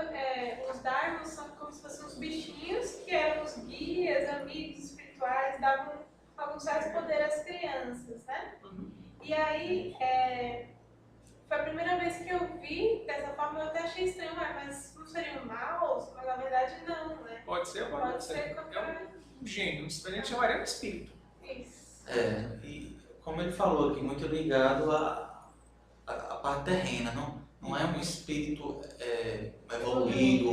os daimons são como se fossem uns bichinhos que eram os guias, amigos espirituais, davam algum certo poder às crianças, né? E aí, foi a primeira vez que eu vi dessa forma, eu até achei estranho, mas não seriam maus? Mas na verdade não, né? Pode ser, pode ser. É um gênio, a gente chamaria de espírito. Isso. E como ele falou aqui, muito ligado à parte terrena, não é um espírito evoluído,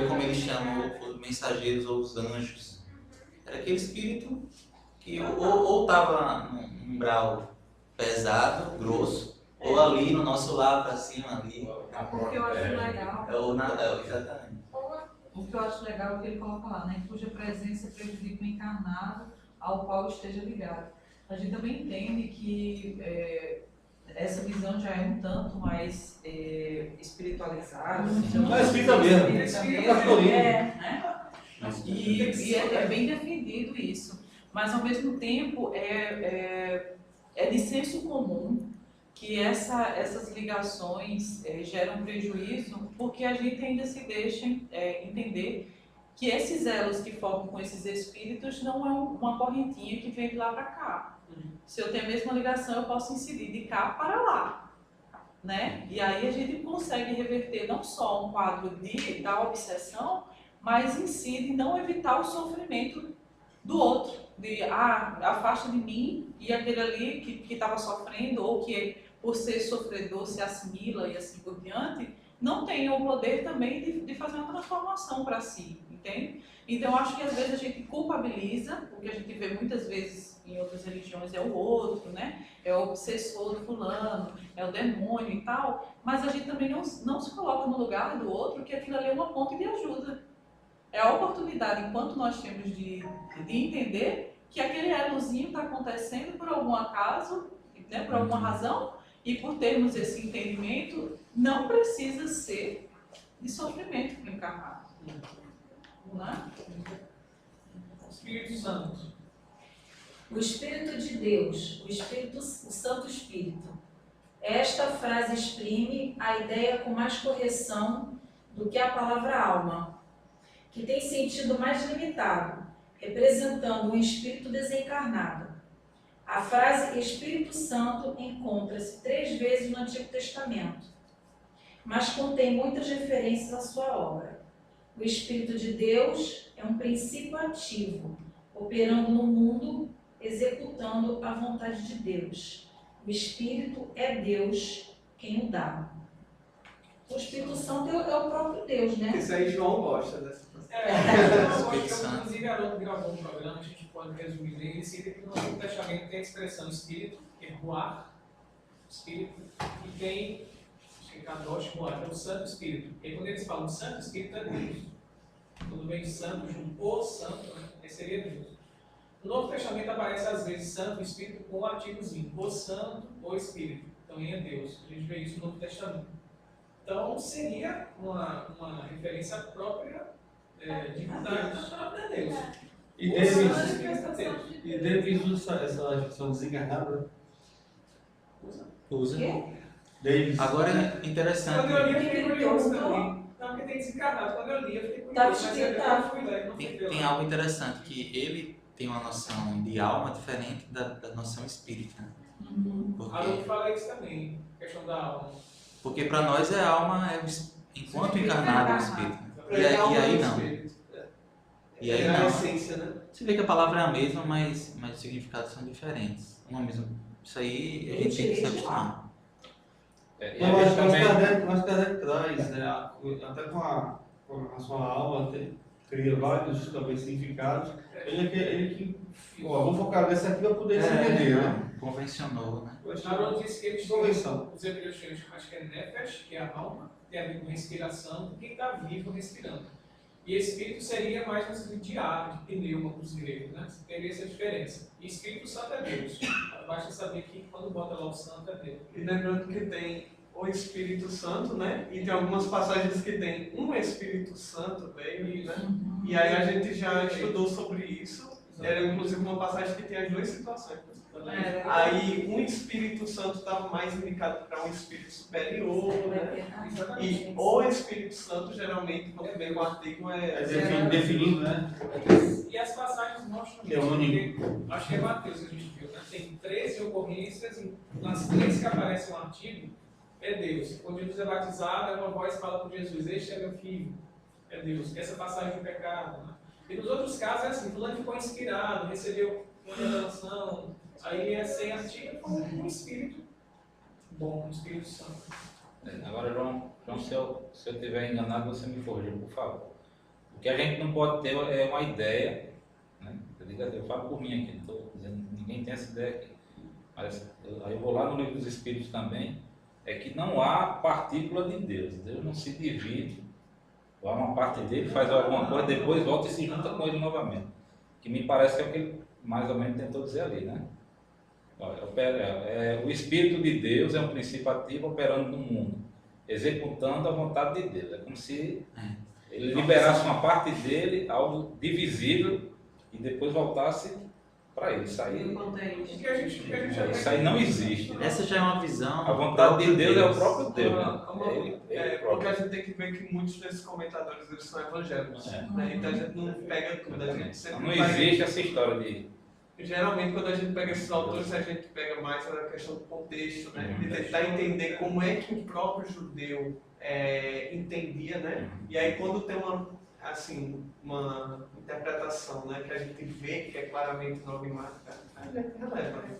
como ele chama os mensageiros ou os anjos. Era aquele espírito que ou estava num grau pesado, grosso, Ou ali no nosso lado para cima ali. O que eu acho legal. Exatamente. O que eu acho legal é o que ele coloca lá, né? Cuja presença prejudica o encarnado ao qual esteja ligado. A gente também entende que essa visão já é um tanto mais espiritualizada. É espírita mesmo. Né? E é bem defendido isso. Mas, ao mesmo tempo, é de senso comum que essas ligações geram prejuízo, porque a gente ainda se deixa entender que esses elos que formam com esses espíritos não é uma correntinha que vem de lá para cá. Se eu tenho a mesma ligação, eu posso incidir de cá para lá, né? E aí a gente consegue reverter não só um quadro da obsessão, mas incide em não evitar o sofrimento do outro, afasta de mim e aquele ali que estava sofrendo ou que por ser sofredor se assimila e assim por diante, não tem o poder também de fazer uma transformação para si, entende? Então eu acho que às vezes a gente culpabiliza, o que a gente vê muitas vezes em outras religiões é o outro, né? É o obsessor do fulano, é o demônio e tal, mas a gente também não se coloca no lugar do outro, que aquilo ali é uma ponte de ajuda. É a oportunidade, enquanto nós temos de entender que aquele elozinho está acontecendo por algum acaso, né, por alguma razão, e por termos esse entendimento, não precisa ser de sofrimento para o encarnado. Né? Espírito Santo. O Espírito de Deus, o Santo Espírito. Esta frase exprime a ideia com mais correção do que a palavra alma, que tem sentido mais limitado, representando um espírito desencarnado. A frase Espírito Santo encontra-se 3 vezes no Antigo Testamento, mas contém muitas referências à sua obra. O Espírito de Deus é um princípio ativo, operando no mundo, executando a vontade de Deus. O Espírito é Deus quem o dá. O Espírito Santo é o próprio Deus, né? Isso aí João gosta dessa. Inclusive, Haroldo gravou um programa, a gente pode resumir ele, cita que no Antigo Testamento tem a expressão espírito, que é ruar, espírito, e tem, acho que é kadosh, ruar, é o Santo Espírito. E quando eles falam Santo Espírito, é Deus. Quando vem santo, junto, o santo, né? Esse seria Deus. No Novo Testamento aparece às vezes Santo Espírito com o artigozinho, o Santo, o Espírito. Também é Deus. A gente vê isso no Novo Testamento. Então, seria uma referência própria divindade própria Deus. E Davis usa essa expressão desencarnada? Usa. Davis. Agora é interessante. Quando eu li, eu fiquei curioso também. Não, porque tem desencarnado. Quando eu li, eu fiquei curioso. Mas eu fui lá e não fui Tem algo interessante, que ele tem uma noção de alma diferente da noção espírita. A Lu fala isso também, questão da alma. Porque para nós a alma é enquanto encarnado é o espírito. E aí não. E aí não. Essência, né? Você vê que a palavra é a mesma, mas os significados são diferentes. Isso aí a gente tem que se acostumar. Mas Kardec traz, né, até com a sua alma, cria vários também significados. Ele vou focar nesse aqui para poder se entender, né? Convencionou, né? O Haroldo disse que eles Convenção. Os hebreus têm, acho que é Nefesh, que é a alma, tem a ver com respiração, quem está vivo respirando. E espírito seria mais no sentido de ar, de pneuma para os gregos, né? Você teria essa diferença. E Espírito Santo é Deus. Basta saber que quando bota lá o Santo é Deus. E lembrando que tem o Espírito Santo, né? E tem algumas passagens que tem um Espírito Santo veio, né? E aí a gente já estudou sobre isso. Era inclusive uma passagem que tem as 2 situações. Aí um Espírito Santo estava mais indicado para um Espírito superior, né? E o Espírito Santo geralmente quando vem o artigo definindo, né? E as passagens mostram que é único. Acho que é Mateus que a gente viu, né? Tem 13 ocorrências, e nas 3 que aparece um artigo, é Deus. Quando Jesus é batizado, uma voz fala para Jesus: este é meu filho, é Deus. Essa passagem do pecado, né? E nos outros casos é assim: fulano ficou inspirado, recebeu uma revelação, aí é sem artigo, como um espírito bom, um Espírito Santo. Agora, João, se eu estiver enganado, você me corrija, por favor. O que a gente não pode ter é uma ideia, né? Eu falo por mim aqui, não estou dizendo ninguém tem essa ideia aqui. Mas aí eu vou lá no livro dos Espíritos também, é que não há partícula de Deus. Deus não se divide. Há uma parte dele, faz alguma coisa, depois volta e se junta com ele novamente. Que me parece que é o que ele mais ou menos tentou dizer ali, né? O Espírito de Deus é um princípio ativo operando no mundo, executando a vontade de Deus. É como se ele liberasse uma parte dele, algo divisível, e depois voltasse para ele. Isso aí não existe. Essa já é uma visão. A vontade de Deus é o próprio Deus. Porque a gente tem que ver que muitos desses comentadores eles são evangélicos. Né? Então a gente não pega tudo. A gente sempre não existe essa história de... Geralmente, quando a gente pega esses autores, a gente pega mais a questão do contexto, né? De tentar entender como é que o próprio judeu entendia, né? E aí, quando tem uma interpretação, né, que a gente vê que é claramente dogmática, a gente releva, né?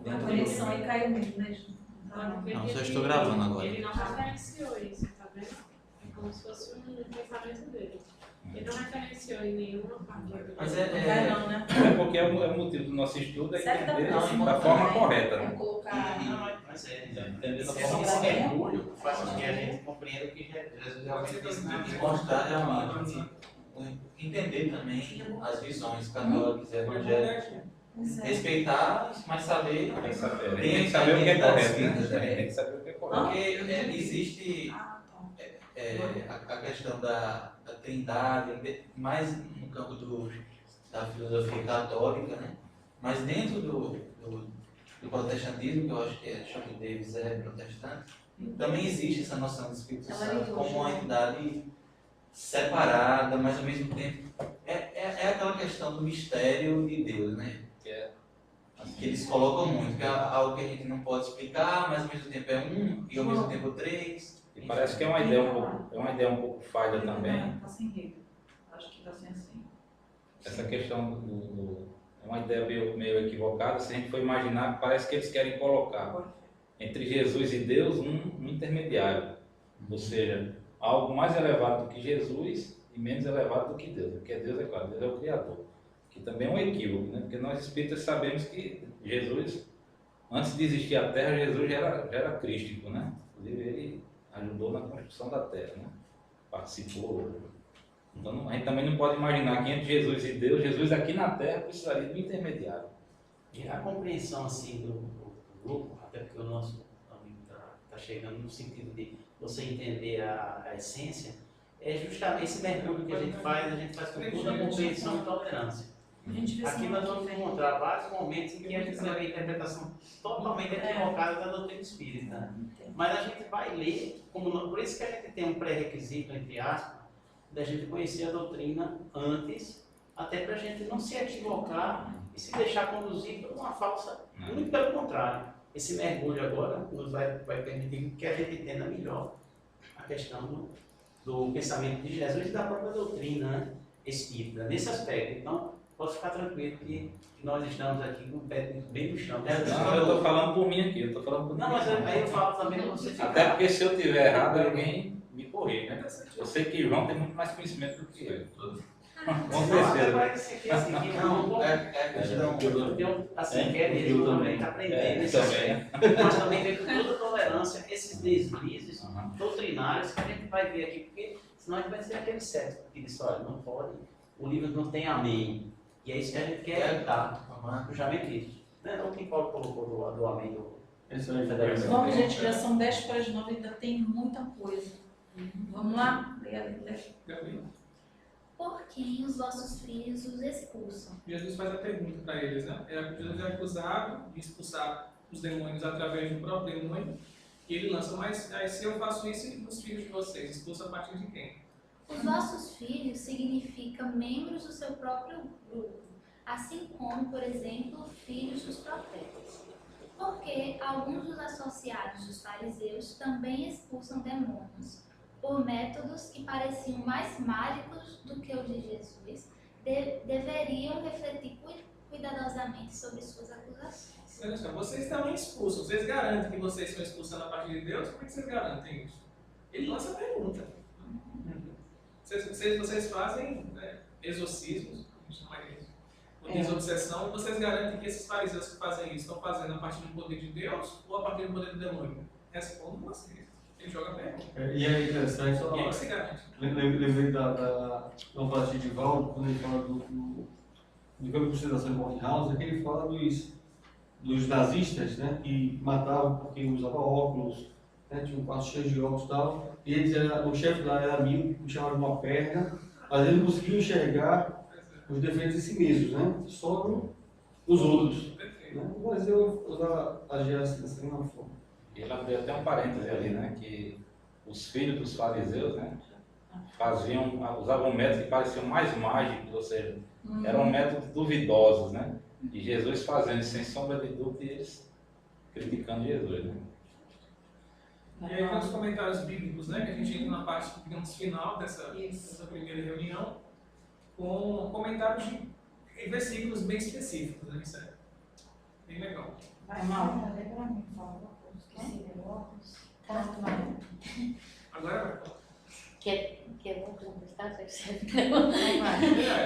A conexão aí caiu mesmo, né? Não, só estou gravando agora. Ele não referenciou isso, tá vendo? É como se fosse um pensamento dele. Ele não referenciou em nenhuma parte. Mas é porque é o motivo do nosso estudo é entender da forma correta. Né? Entender da forma esse mergulho faz com que a gente compreenda o que Jesus realmente disse. E mostrar realmente, entender também as visões católicas e evangélicas. Respeitar, mas saber. Tem que saber o que é correto. Né? Tem que saber o que é correto. Porque existe a questão da trindade, mais no campo da filosofia católica, né? Mas dentro do protestantismo, que eu acho que Chuck Davis é protestante, também existe essa noção do Espírito Santo como uma entidade separada, mas ao mesmo tempo é aquela questão do mistério de Deus, né? Que eles colocam muito, que é algo que a gente não pode explicar, mas ao mesmo tempo é um e ao mesmo tempo três. E parece que é uma ideia um pouco falha também. Está sem rede. Acho que está sem assim. Essa questão é uma ideia meio equivocada. Se a gente for imaginar, parece que eles querem colocar entre Jesus e Deus um intermediário. Ou seja, algo mais elevado do que Jesus e menos elevado do que Deus. Porque Deus é claro, Deus é o Criador. Que também é um equívoco, né? Porque nós espíritas sabemos que Jesus, antes de existir a Terra, Jesus já era crístico, né? Inclusive ele ajudou na construção da Terra, né? Participou. Então a gente também não pode imaginar que entre Jesus e Deus, Jesus aqui na Terra precisaria de um intermediário. E a compreensão assim do grupo, até porque o nosso amigo está chegando no sentido de você entender a essência, é justamente esse mergulho que a gente faz com toda a compreensão e tolerância. Aqui nós vamos encontrar vários momentos em que a gente vai ver a interpretação totalmente equivocada da doutrina espírita. Né? Mas a gente vai ler, por isso que a gente tem um pré-requisito, entre aspas, da gente conhecer a doutrina antes, até para a gente não se equivocar e se deixar conduzir por uma falsa. Muito pelo contrário, esse mergulho agora nos vai permitir que a gente entenda melhor a questão do pensamento de Jesus e da própria doutrina, né, espírita, nesse aspecto. Então, posso ficar tranquilo que nós estamos aqui com o pé bem no chão. Não, eu estou falando por mim aqui, Não, mas aí eu falo também para você ficar. Até porque se eu estiver errado, alguém me corrige, né? Eu sei que João tem muito mais conhecimento do que eu. Com certeza. Não, é questão. Assim, quer ele também está aprendendo nesse aspecto. Mas também vem com toda a tolerância, esses deslizes doutrinários que a gente vai ver aqui, porque senão a gente vai ser aquele certo que diz: olha, não pode, o livro não tem amém. E é isso que a gente quer evitar, justamente isso. Não é o que Paulo colocou do amém do. Vamos, gente, já são 10:09, ainda tem muita coisa. Vamos lá? Por quem os vossos filhos os expulsam? Jesus faz a pergunta para eles, né? Jesus é acusado de expulsar os demônios através do próprio demônio. E ele lança, mas aí, se eu faço isso os filhos de vocês, expulsa a partir de quem? Os vossos filhos significa membros do seu próprio grupo, assim como, por exemplo, filhos dos profetas. Porque alguns dos associados dos fariseus também expulsam demônios, por métodos que pareciam mais mágicos do que os de Jesus, deveriam refletir cuidadosamente sobre suas acusações. Olha só, vocês também expulsam, vocês garantem que vocês estão expulsando a partir de Deus? Como é que vocês garantem isso? Ele lança a pergunta. Vocês fazem exorcismos, a gente chama isso. desobsessão, vocês garantem que esses fariseus que fazem isso estão fazendo a partir do poder de Deus ou a partir do poder do demônio? Respondam vocês. Ele joga pergunta. E é interessante, E aí que se garante. lembrei da parte de Valdo, quando ele fala do campo de concentração de Bornhaus, é que ele fala dos nazistas, né, que matavam porque usavam óculos, né, tinha um quarto cheio de óculos e tal, e eles o chefe lá era amigo, puxava de uma perna, mas eles não conseguiam enxergar os defeitos em si mesmos, né, só nos outros. Né? Mas eu agia dessa mesma forma. E ela deu até um parêntese ali, né, que os filhos dos fariseus, né, usavam métodos que pareciam mais mágicos, ou seja, eram métodos duvidosos, né, e Jesus fazendo sem sombra de dúvida e eles criticando Jesus, né. E aí tem os comentários bíblicos, né, que a gente entra na parte, digamos, final dessa primeira reunião, com comentários de versículos bem específicos, né, isso é bem legal. Vai, mal. Agora Quer contestar?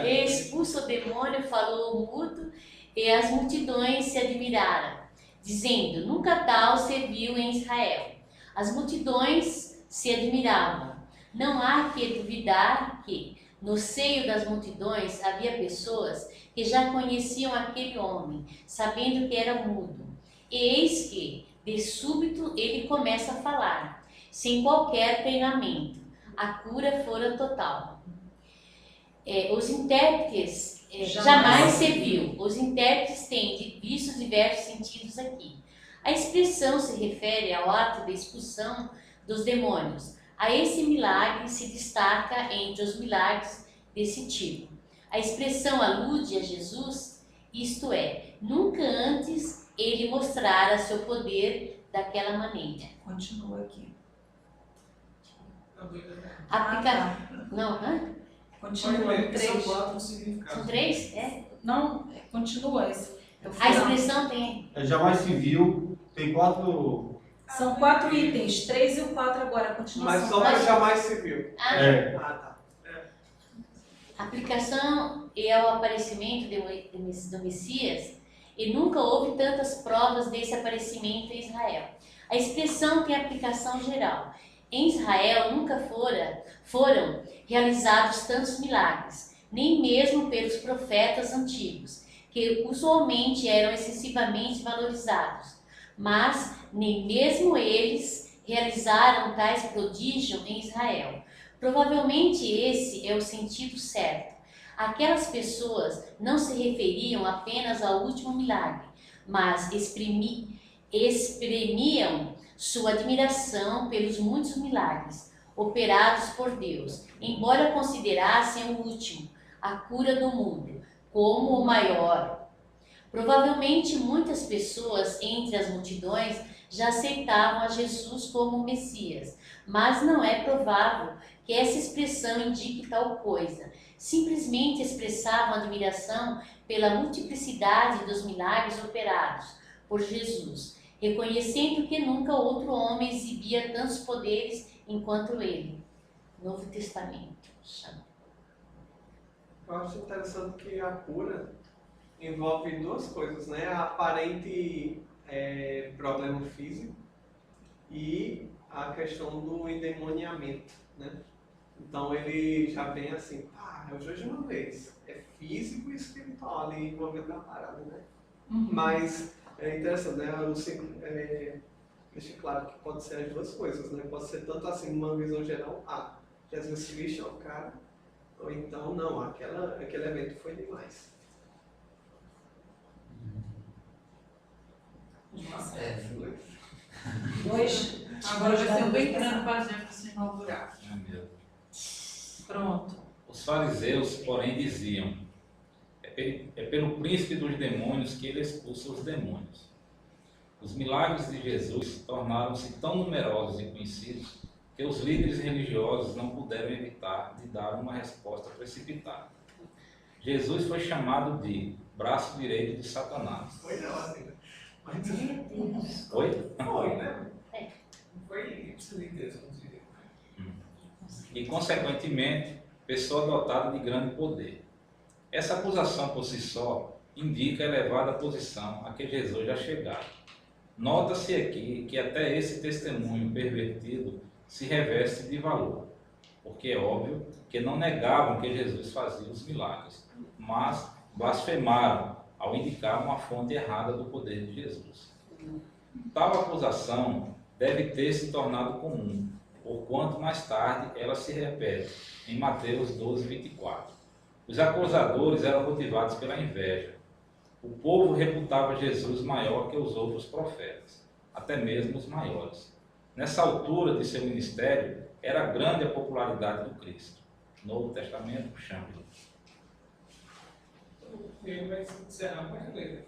Expulso o demônio, falou mudo, e as multidões se admiraram, dizendo: nunca tal se viu em Israel. As multidões se admiravam. Não há que duvidar que, no seio das multidões, havia pessoas que já conheciam aquele homem, sabendo que era mudo. E eis que, de súbito, ele começa a falar, sem qualquer treinamento. A cura fora total. Os intérpretes jamais se viu. Os intérpretes têm visto diversos sentidos aqui. A expressão se refere ao ato de expulsão dos demônios. A esse milagre se destaca entre os milagres desse tipo. A expressão alude a Jesus, isto é, nunca antes ele mostrara seu poder daquela maneira. Continua aqui. Não, hã? Continua. São 4 significados. São 3? É? Não, continua. A expressão tem. Jamais se viu, tem 4. São 4 itens, 3 e o 4 agora, continuação. Mas só para jamais se viu. Tá. A aplicação e ao aparecimento do Messias, e nunca houve tantas provas desse aparecimento em Israel. A expressão tem aplicação geral. Em Israel nunca foram realizados tantos milagres, nem mesmo pelos profetas antigos, que usualmente eram excessivamente valorizados. Mas nem mesmo eles realizaram tais prodígios em Israel. Provavelmente esse é o sentido certo. Aquelas pessoas não se referiam apenas ao último milagre, mas exprimiam sua admiração pelos muitos milagres operados por Deus, embora considerassem o último, a cura do mundo, como o maior. Provavelmente muitas pessoas entre as multidões já aceitavam a Jesus como o Messias, mas não é provável que essa expressão indique tal coisa. Simplesmente expressavam admiração pela multiplicidade dos milagres operados por Jesus, reconhecendo que nunca outro homem exibia tantos poderes enquanto ele. Novo Testamento. Eu acho interessante que a cura envolve duas coisas, né? A aparente problema físico e a questão do endemoniamento, né? Então ele já vem assim, hoje de uma vez, é físico e espiritual ali envolvendo a parada, né? Mas é interessante, né? Deixa claro que pode ser as duas coisas, né? Pode ser tanto assim, numa visão geral, Jesus Cristo é o cara, ou então, não, aquele evento foi demais. Dois. Agora vai ser bem grande para a gente se inaugurar. Pronto. Os fariseus, porém, diziam: é pelo príncipe dos demônios que ele expulsa os demônios. Os milagres de Jesus tornaram-se tão numerosos e conhecidos que os líderes religiosos não puderam evitar de dar uma resposta precipitada. Jesus foi chamado de braço direito de Satanás. Foi não, assim. Mas... Foi? Foi, né? Foi certeza, como se diz. E, consequentemente, pessoa dotada de grande poder. Essa acusação por si só indica a elevada posição a que Jesus já chegara. Nota-se aqui que até esse testemunho pervertido se reveste de valor, porque é óbvio que não negavam que Jesus fazia os milagres, mas blasfemaram ao indicar uma fonte errada do poder de Jesus. Tal acusação deve ter se tornado comum, porquanto mais tarde ela se repete em Mateus 12, 24. Os acusadores eram motivados pela inveja. O povo reputava Jesus maior que os outros profetas, até mesmo os maiores. Nessa altura de seu ministério, era grande a popularidade do Cristo. Novo Testamento, Chamberlain. Ele vai encerrar com a ler.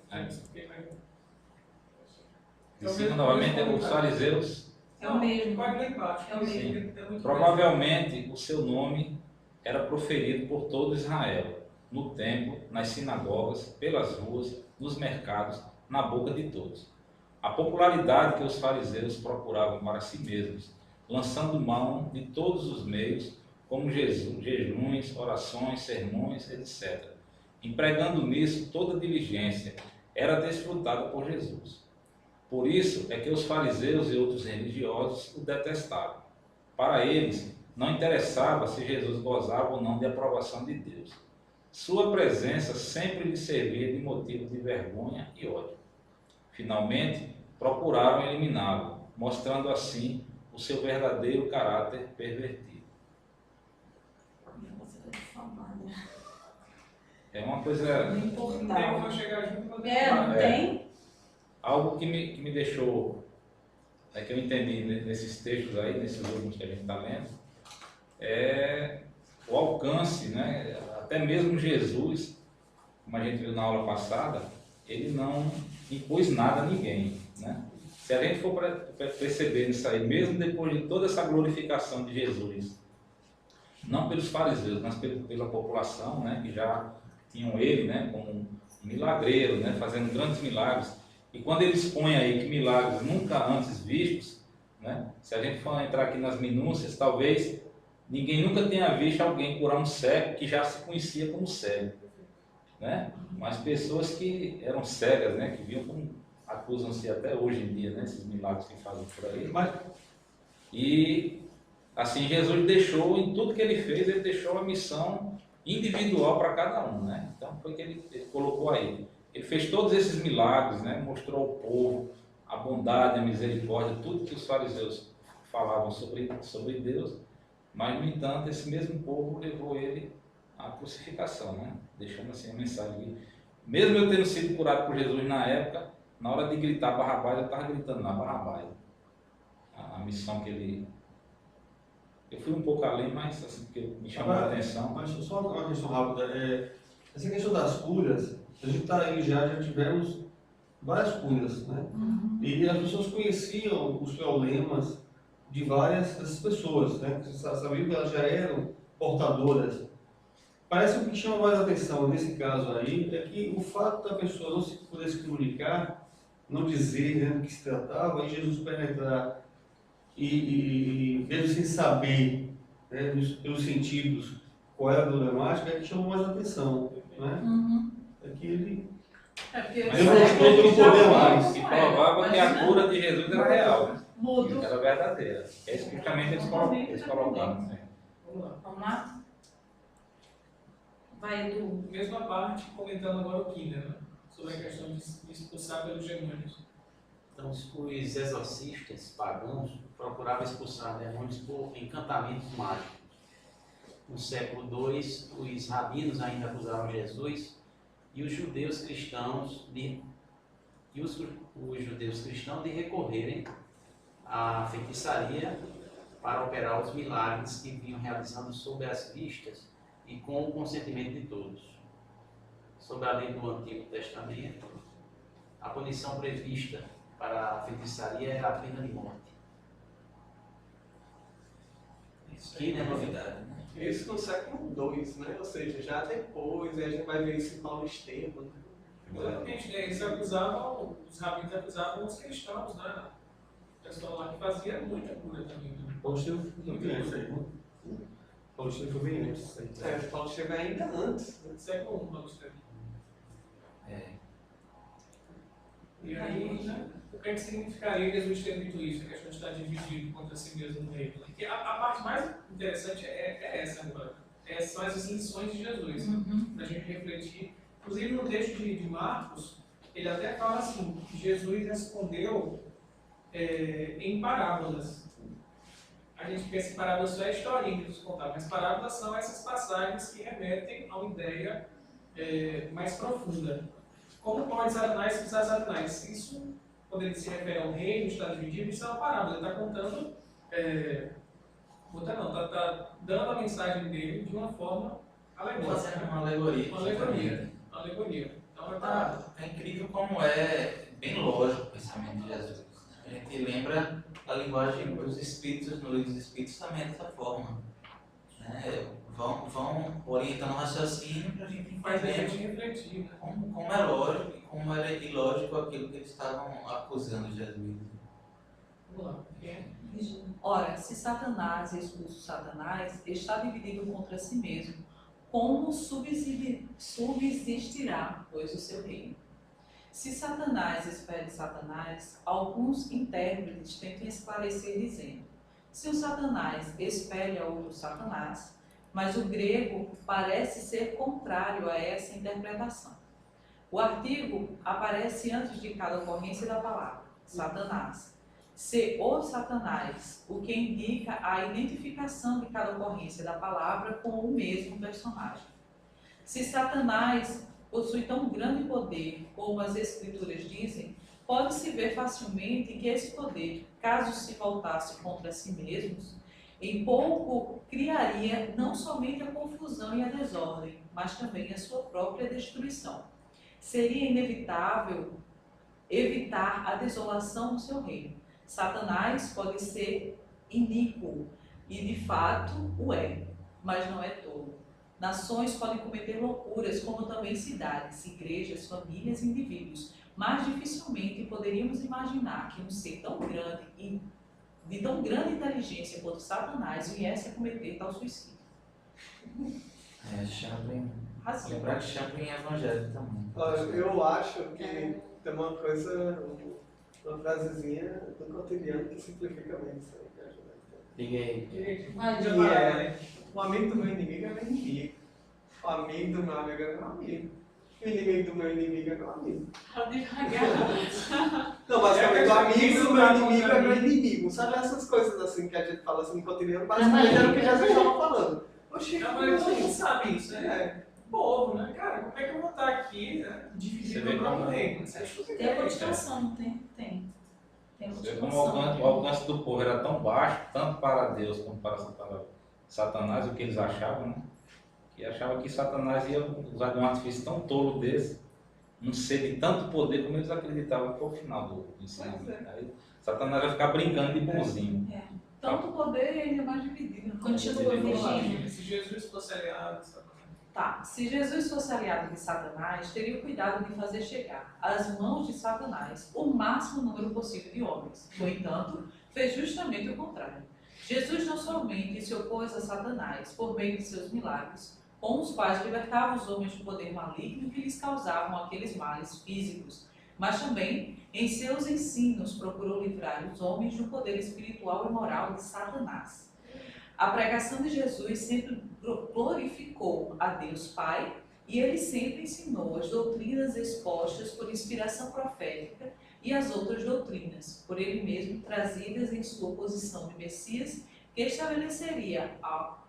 Ensina novamente os fariseus. É o mesmo. Pode ler embaixo. É o mesmo. Sim. Provavelmente o seu nome era proferido por todo Israel, no templo, nas sinagogas, pelas ruas, nos mercados, na boca de todos. A popularidade que os fariseus procuravam para si mesmos, lançando mão de todos os meios, como jejuns, orações, sermões, etc. Empregando nisso toda diligência, era desfrutada por Jesus. Por isso é que os fariseus e outros religiosos o detestavam. Para eles, não interessava se Jesus gozava ou não de aprovação de Deus. Sua presença sempre lhe servia de motivo de vergonha e ódio. Finalmente, procuraram eliminá-lo, mostrando assim o seu verdadeiro caráter pervertido. É uma coisa... Não chegar junto não tem? Algo que me deixou, que eu entendi nesses textos aí, nesses últimos que a gente está lendo, é o alcance, né? Até mesmo Jesus, como a gente viu na aula passada, ele não impôs nada a ninguém, né? Se a gente for perceber isso aí, mesmo depois de toda essa glorificação de Jesus, não pelos fariseus, mas pela população, né? Que já tinham ele, né? Como um milagreiro, né? Fazendo grandes milagres. E quando ele expõe aí que milagres nunca antes vistos, né? Se a gente for entrar aqui nas minúcias, talvez ninguém nunca tenha visto alguém curar um cego que já se conhecia como cego, né? Mas pessoas que eram cegas, né? Que viam como acusam-se até hoje em dia, né? Esses milagres que fazem por aí. E assim, Jesus deixou, em tudo que ele fez, ele deixou a missão individual para cada um, né? Então foi que ele colocou aí. Ele fez todos esses milagres, né? Mostrou ao povo a bondade, a misericórdia, tudo que os fariseus falavam sobre Deus, mas, no entanto, esse mesmo povo levou ele à crucificação, né? Deixando assim a mensagem que, mesmo eu tendo sido curado por Jesus na época, na hora de gritar Barrabás, eu estava gritando lá, Barrabás. A missão que ele... Eu fui um pouco além, mas assim, porque me chamou a atenção. Mas só uma questão rápida. Essa questão das curas, a gente está aí já tivemos várias curas, né? E as pessoas conheciam os problemas de várias dessas pessoas, né? Vocês sabiam que elas já eram portadoras. Parece que o que chama mais atenção nesse caso aí é que o fato da pessoa não se poder se comunicar, não dizer, né, do que se tratava, e Jesus penetrar e mesmo sem saber, né, pelos sentidos qual era a problemática, é que chamou mais atenção, né? É que ele demonstrou que o poder mais. E provava que a cura de Jesus era real, né? Mudo. Era verdadeira. É isso que justamente eles colocaram. Né? Vamos lá? Vai, Edu. Mesma parte, comentando agora o Kinder, né? Sobre a questão de expulsar pelos demônios. Então, os exorcistas pagãos procuravam expulsar demônios por encantamentos mágicos. No século II, os rabinos ainda acusavam Jesus e os judeus cristãos de recorrerem à feitiçaria para operar os milagres que vinham realizando sob as vistas e com o consentimento de todos. Sob a lei do Antigo Testamento, a punição prevista para a feitiçaria era a pena de morte. Isso que não é novidade, né? Isso no século II, né? Ou seja, já depois, a gente vai ver isso em Paulo Estevam. Né? Exatamente, eles acusavam, os rabinos acusavam os cristãos, né? O pessoal lá que fazia muita cura também. Né? Paulo Estevam foi bem antes aí, né? Paulo Estevam foi bem antes aí. Paulo Estevam ainda antes. Século I, Paulo Estevam. E aí, né, o que significaria Jesus ter dito isso? A questão de estar dividido contra si mesmo no reino. Porque a parte mais interessante é essa agora. São essas lições de Jesus, para a gente refletir. Inclusive no texto de Marcos, ele até fala assim, que Jesus respondeu em parábolas. A gente pensa em parábolas só é historinha que nos contar, mas parábolas são essas passagens que remetem a uma ideia mais profunda. Como pode Satanás pisar Satanás? Isso, quando ele se refere ao reino, está dividido, isso é uma parábola. Ele está contando, está dando a mensagem dele de uma forma alegórica. Fazendo uma alegoria. Uma alegoria. Então é parábola. É incrível como é bem lógico o pensamento de Jesus. A gente lembra a linguagem dos Espíritos, no livro dos Espíritos também é dessa forma. Né? Vão orientando o raciocínio para a gente refletir como é lógico e como era ilógico aquilo que eles estavam acusando Jesus. Vamos lá. Ora, se Satanás expulsa Satanás, está dividido contra si mesmo. Como subsistirá, pois, o seu reino? Se Satanás expele Satanás, alguns intérpretes tentam esclarecer dizendo: se o Satanás espelha outro Satanás, mas o grego parece ser contrário a essa interpretação. O artigo aparece antes de cada ocorrência da palavra, Satanás. Se o Satanás, o que indica a identificação de cada ocorrência da palavra com o mesmo personagem. Se Satanás possui tão grande poder como as Escrituras dizem, pode-se ver facilmente que esse poder, caso se voltasse contra si mesmos, em pouco criaria não somente a confusão e a desordem, mas também a sua própria destruição. Seria inevitável evitar a desolação do seu reino. Satanás pode ser iníquo, e de fato o é, mas não é tolo. Nações podem cometer loucuras, como também cidades, igrejas, famílias e indivíduos, mas dificilmente poderíamos imaginar que um ser tão grande e de tão grande inteligência quanto Satanás viesse a cometer tal suicídio. Chaplin. Lembrar que Chaplin é evangélico também. Eu acho que tem uma coisa, uma frasezinha do cotidiano que simplifica bem isso aí. Diga aí. O amigo do meu inimigo é meu inimigo. O amigo do meu amigo é meu amigo. O inimigo do meu inimigo é meu amigo. Não, basicamente o amigo do meu inimigo é meu inimigo. Sabe essas coisas assim que a gente fala assim no cotidiano? Basicamente era o que Jesus estava falando. Oxi, mas a gente sabe isso, Povo, né? Cara, como é que eu vou estar aqui, né? Dividindo o próprio reino? Tem a continuação, não tem? Tem. Você como o alcance do povo era tão baixo, tanto para Deus como para Satanás, o que eles achavam, né? Que achavam que Satanás ia usar de um artifício tão tolo desse, um ser de tanto poder, como eles acreditavam que foi o final do ensinamento. Aí Satanás vai ficar brincando de bonzinho. Tanto poder e ainda mais dividido. Continua, Virgínia. Se Jesus fosse aliado de Satanás. Se Jesus fosse aliado de Satanás, teria o cuidado de fazer chegar às mãos de Satanás o máximo número possível de homens. No entanto, fez justamente o contrário. Jesus não somente se opôs a Satanás por meio de seus milagres, com os quais libertava os homens do poder maligno que lhes causavam aqueles males físicos, mas também, em seus ensinos, procurou livrar os homens do poder espiritual e moral de Satanás. A pregação de Jesus sempre glorificou a Deus Pai e ele sempre ensinou as doutrinas expostas por inspiração profética e as outras doutrinas, por ele mesmo trazidas em sua posição de Messias, que estabeleceria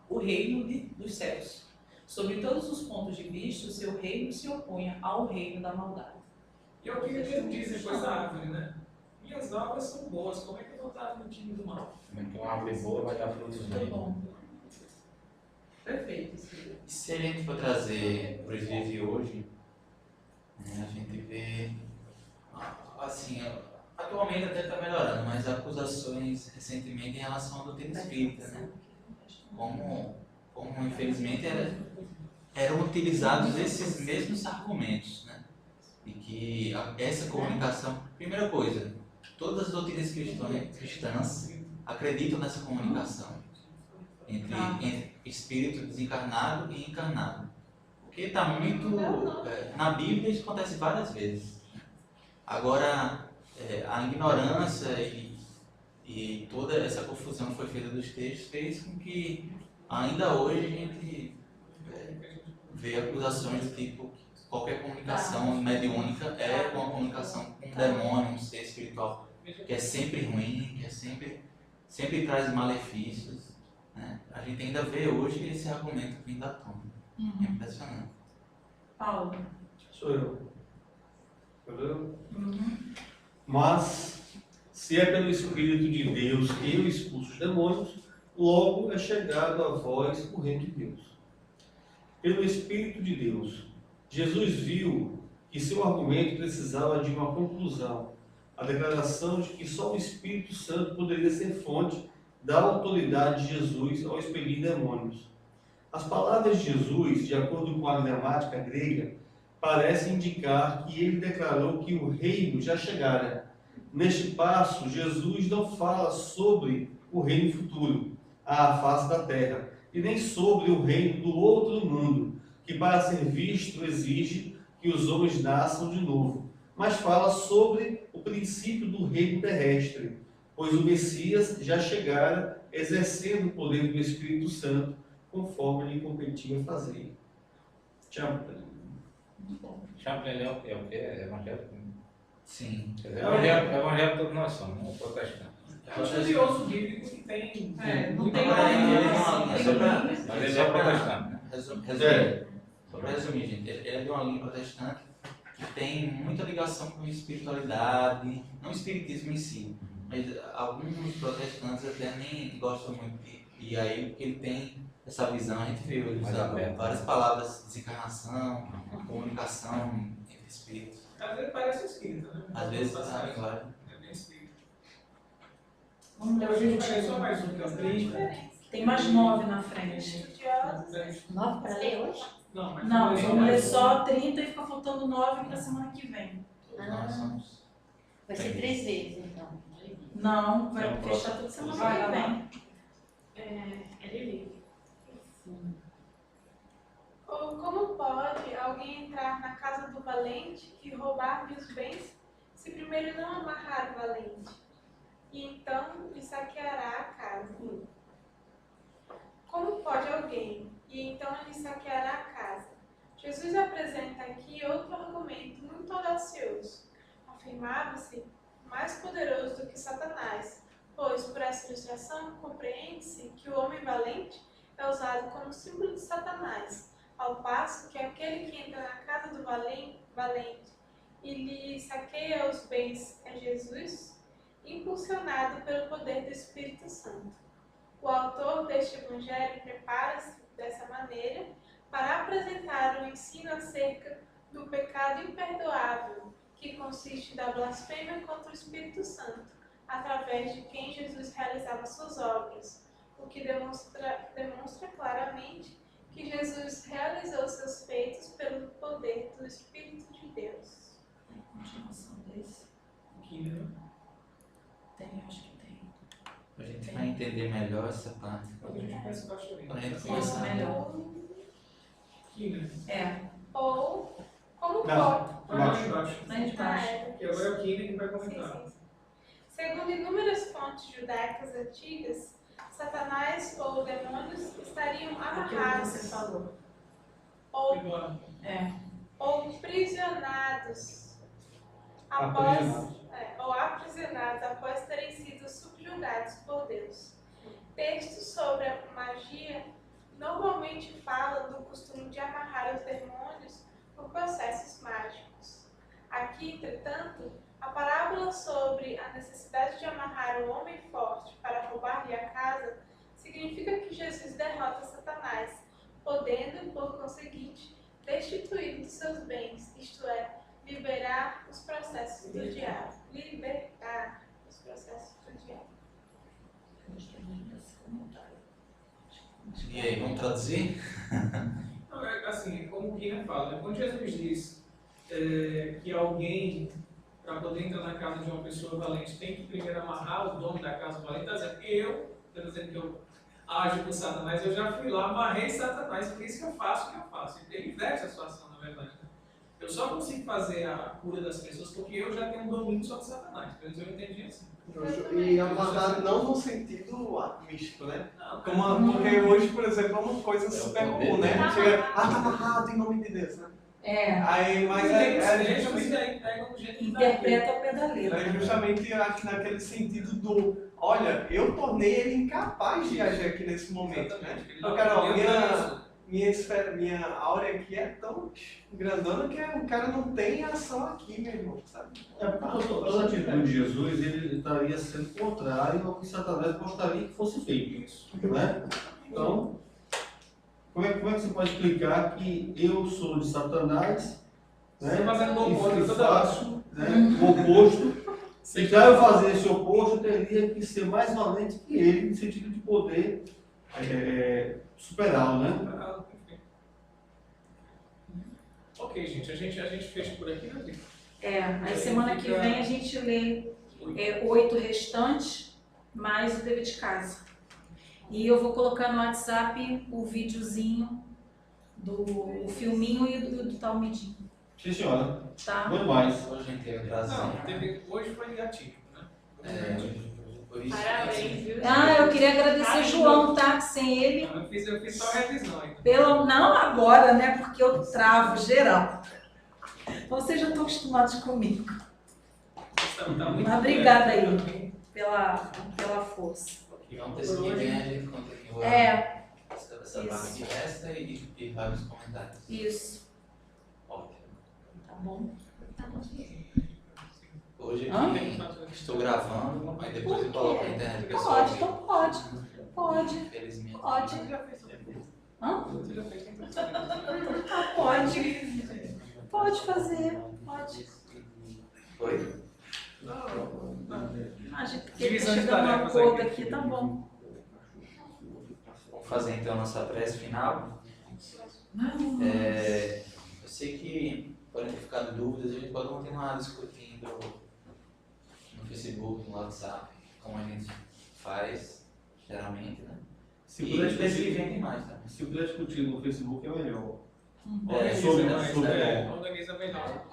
o reino dos céus. Sobre todos os pontos de vista, o seu reino se opunha ao reino da maldade. E é o que ele diz depois da árvore, né? Minhas obras são boas, como é que eu vou estar no time do mal? Como é que uma árvore boa vai dar frutos Muito bom. Perfeito. E se a gente for trazer para os dias de hoje, a gente vê, assim, atualmente até está melhorando, mas acusações recentemente em relação à doutrina espírita, né? Como infelizmente eram utilizados esses mesmos argumentos, né? E que essa comunicação, primeira coisa, todas as doutrinas cristãs acreditam nessa comunicação entre espírito desencarnado e encarnado. Porque está muito... na Bíblia isso acontece várias vezes. Agora, a ignorância e toda essa confusão que foi feita dos textos fez com que ainda hoje a gente vê acusações do tipo qualquer comunicação mediúnica é uma comunicação com um demônio, um ser espiritual, que é sempre ruim, que é sempre traz malefícios. Né? A gente ainda vê hoje esse argumento vindo à tona. É impressionante. Paulo. Sou eu. Entendeu? Mas, se é pelo Espírito de Deus que eu expulso os demônios, logo é chegado a vós o reino de Deus. Pelo Espírito de Deus, Jesus viu que seu argumento precisava de uma conclusão, a declaração de que só o Espírito Santo poderia ser fonte da autoridade de Jesus ao expelir demônios. As palavras de Jesus, de acordo com a gramática grega, parecem indicar que ele declarou que o reino já chegara. Neste passo, Jesus não fala sobre o reino futuro, à face da terra, e nem sobre o reino do outro mundo, que para ser visto exige que os homens nasçam de novo, mas fala sobre o princípio do reino terrestre, pois o Messias já chegara exercendo o poder do Espírito Santo, conforme lhe competia fazer. Champlin é o quê? É evangélico? Sim. Evangélico todos nós somos, não protestante. É um estudioso bíblico que tem... não tem mas ele é protestante. Só para resumir, gente, ele é de uma linha protestante que tem muita ligação com a espiritualidade, não o espiritismo em si, mas alguns protestantes até nem gostam muito e aí porque ele tem essa visão, a gente viu ele usando várias palavras, desencarnação, comunicação entre espíritos. Às vezes parece espírita, né? Às vezes, sabe, claro. É bem espírita. Vamos ler A gente vai só mais um, que é o 30. Tem mais 9 na frente. 9 para ler hoje? Não, vamos ler só 30 e fica faltando 9 para semana que vem. Vai ser 3 vezes, então. Não, vai fechar toda semana que vem. Ele liga. Ou como pode alguém entrar na casa do valente e roubar-lhe os bens, se primeiro não amarrar o valente? E então lhe saqueará a casa. Como pode alguém, e então lhe saqueará a casa? Jesus apresenta aqui outro argumento muito audacioso. Afirmava-se mais poderoso do que Satanás, pois por essa ilustração compreende-se que o homem valente é usado como símbolo de Satanás, ao passo que aquele que entra na casa do valente e lhe saqueia os bens é Jesus, impulsionado pelo poder do Espírito Santo. O autor deste evangelho prepara-se dessa maneira para apresentar o ensino acerca do pecado imperdoável, que consiste da blasfêmia contra o Espírito Santo, através de quem Jesus realizava suas obras, o que demonstra claramente que Jesus realizou seus feitos pelo poder do Espírito de Deus. Tem continuação desse? Aqui, né? Tem, acho que tem. A gente vai entender melhor essa parte. Quando a gente começa a baixar Quando a gente começar melhor. Aqui, né? Ou, como pode... Lá embaixo. Que agora é o Kine que vai comentar. Sim. Segundo inúmeras fontes judaicas antigas, Satanás ou demônios estariam amarrados Você falou. ou aprisionados após terem sido subjugados por Deus. Textos sobre a magia normalmente falam do costume de amarrar os demônios por processos mágicos. Aqui, entretanto, a parábola sobre a necessidade de amarrar o homem forte para roubar-lhe a casa significa que Jesus derrota Satanás, podendo, por conseguinte, destituí-lo dos seus bens, isto é, libertar os processos do diabo. E aí, vamos traduzir? Não, assim, como o Kine fala, né? Quando Jesus diz que alguém, para poder entrar na casa de uma pessoa valente, tem que primeiro amarrar o dono da casa valente, está dizendo que eu age com Satanás, eu já fui lá, amarrei Satanás, por isso que eu faço o que eu faço. Ele inverte a situação, na verdade. Né? Eu só consigo fazer a cura das pessoas porque eu já tenho um domínio sobre Satanás. Pelo menos eu entendi assim. E a maldade não no sentido místico, né? Porque hoje, por exemplo, é uma coisa super comum, né? Chega, tá amarrado em nome de Deus, né? Aí, mas é justamente, interpreta ao pé da letra. É justamente acho, naquele sentido do, olha, eu tornei ele incapaz de agir aqui nesse momento, né? Eu quero, minha áurea aqui é tão grandona que o cara não tem ação aqui, meu irmão, sabe? Toda atitude de Jesus, ele estaria sendo contrário ao que Satanás gostaria que fosse feito. Isso. Né? Então, como é que você pode explicar que eu sou de Satanás, né, e faço, né, o oposto? Se para eu fazer esse oposto, eu teria que ser mais valente que ele, no sentido de poder superá-lo, né? Ok, gente, a gente fecha por aqui, né? Aí semana que vem a gente lê 8 restantes, mais o dever de casa. E eu vou colocar no WhatsApp o videozinho do filminho e do Talmudinho. Sim, senhora. Tá? Bom demais. Hoje a gente teve atraso. Hoje foi negativo, né? Parabéns, viu? Eu queria agradecer o João, tá? Sem ele. Eu fiz só a revisão ainda. Não agora, né? Porque eu travo geral. Vocês já estão acostumados comigo. Mas obrigada aí pela força. E vamos ter que vem a gente continua essa parte de resta e vários comentários. Isso. Ótimo. Tá bom? Tá bom. Hoje aqui estou gravando, mas depois eu coloco na internet. Pode, então pode. Pode. Infelizmente. Pode. Pode. Pode fazer. Pode. Foi? A gente quer chegar num acordo aqui, tá bom. Vamos fazer então a nossa prece final. Eu sei que podem ter ficado dúvidas, a gente pode continuar discutindo no Facebook, no WhatsApp, como a gente faz geralmente, né? Se puder discutir mais, tá? Se puder discutir no Facebook é melhor. Organiza melhor.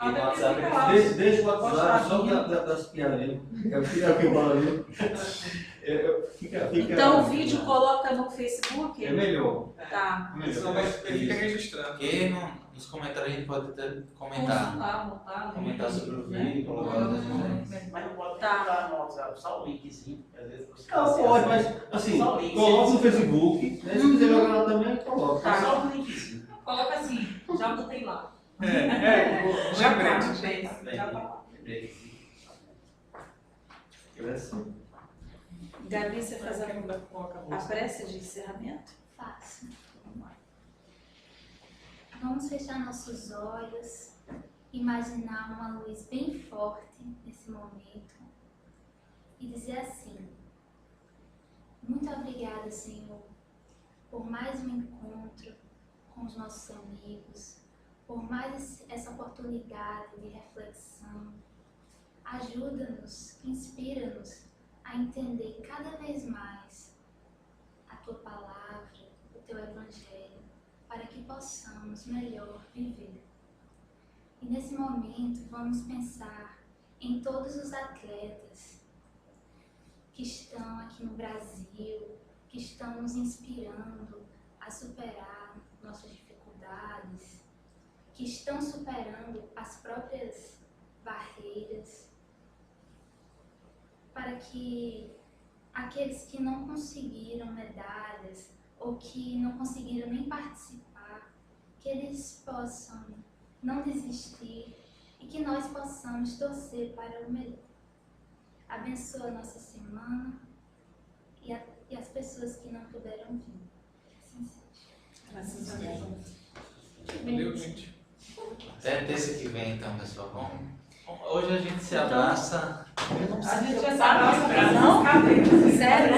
Deixa o WhatsApp só das piadinhas. É o que eu falo. Então o vídeo coloca no Facebook? É melhor. Tá. Fica registrado. Porque nos comentários a gente pode até comentar. Comentar sobre o vídeo, colocar outras referências. Mas não pode colocar no WhatsApp, só o linkzinho. Às vezes você Não, pode, mas assim, coloca no Facebook, né? Se quiser jogar lá também, coloca. Só o linkzinho. Coloca assim, já botei lá. Já prende. Já tá lá. Gabi, você faz a prece de encerramento? Faço. Vamos fechar nossos olhos, imaginar uma luz bem forte nesse momento e dizer assim: muito obrigada, Senhor, por mais um encontro com os nossos amigos, por mais essa oportunidade de reflexão. Ajuda-nos, inspira-nos a entender cada vez mais a Tua Palavra, o Teu Evangelho, para que possamos melhor viver. E nesse momento vamos pensar em todos os atletas que estão aqui no Brasil, que estão nos inspirando a superar nossas dificuldades, que estão superando as próprias barreiras, para que aqueles que não conseguiram medalhas ou que não conseguiram nem participar, que eles possam não desistir e que nós possamos torcer para o melhor. Abençoa a nossa semana e as pessoas que não puderam vir. Assim seja. Graças a Deus. Valeu, gente. Até terça que vem, então, pessoal. Bom, hoje a gente se abraça. A gente já se abraça, não? Sério?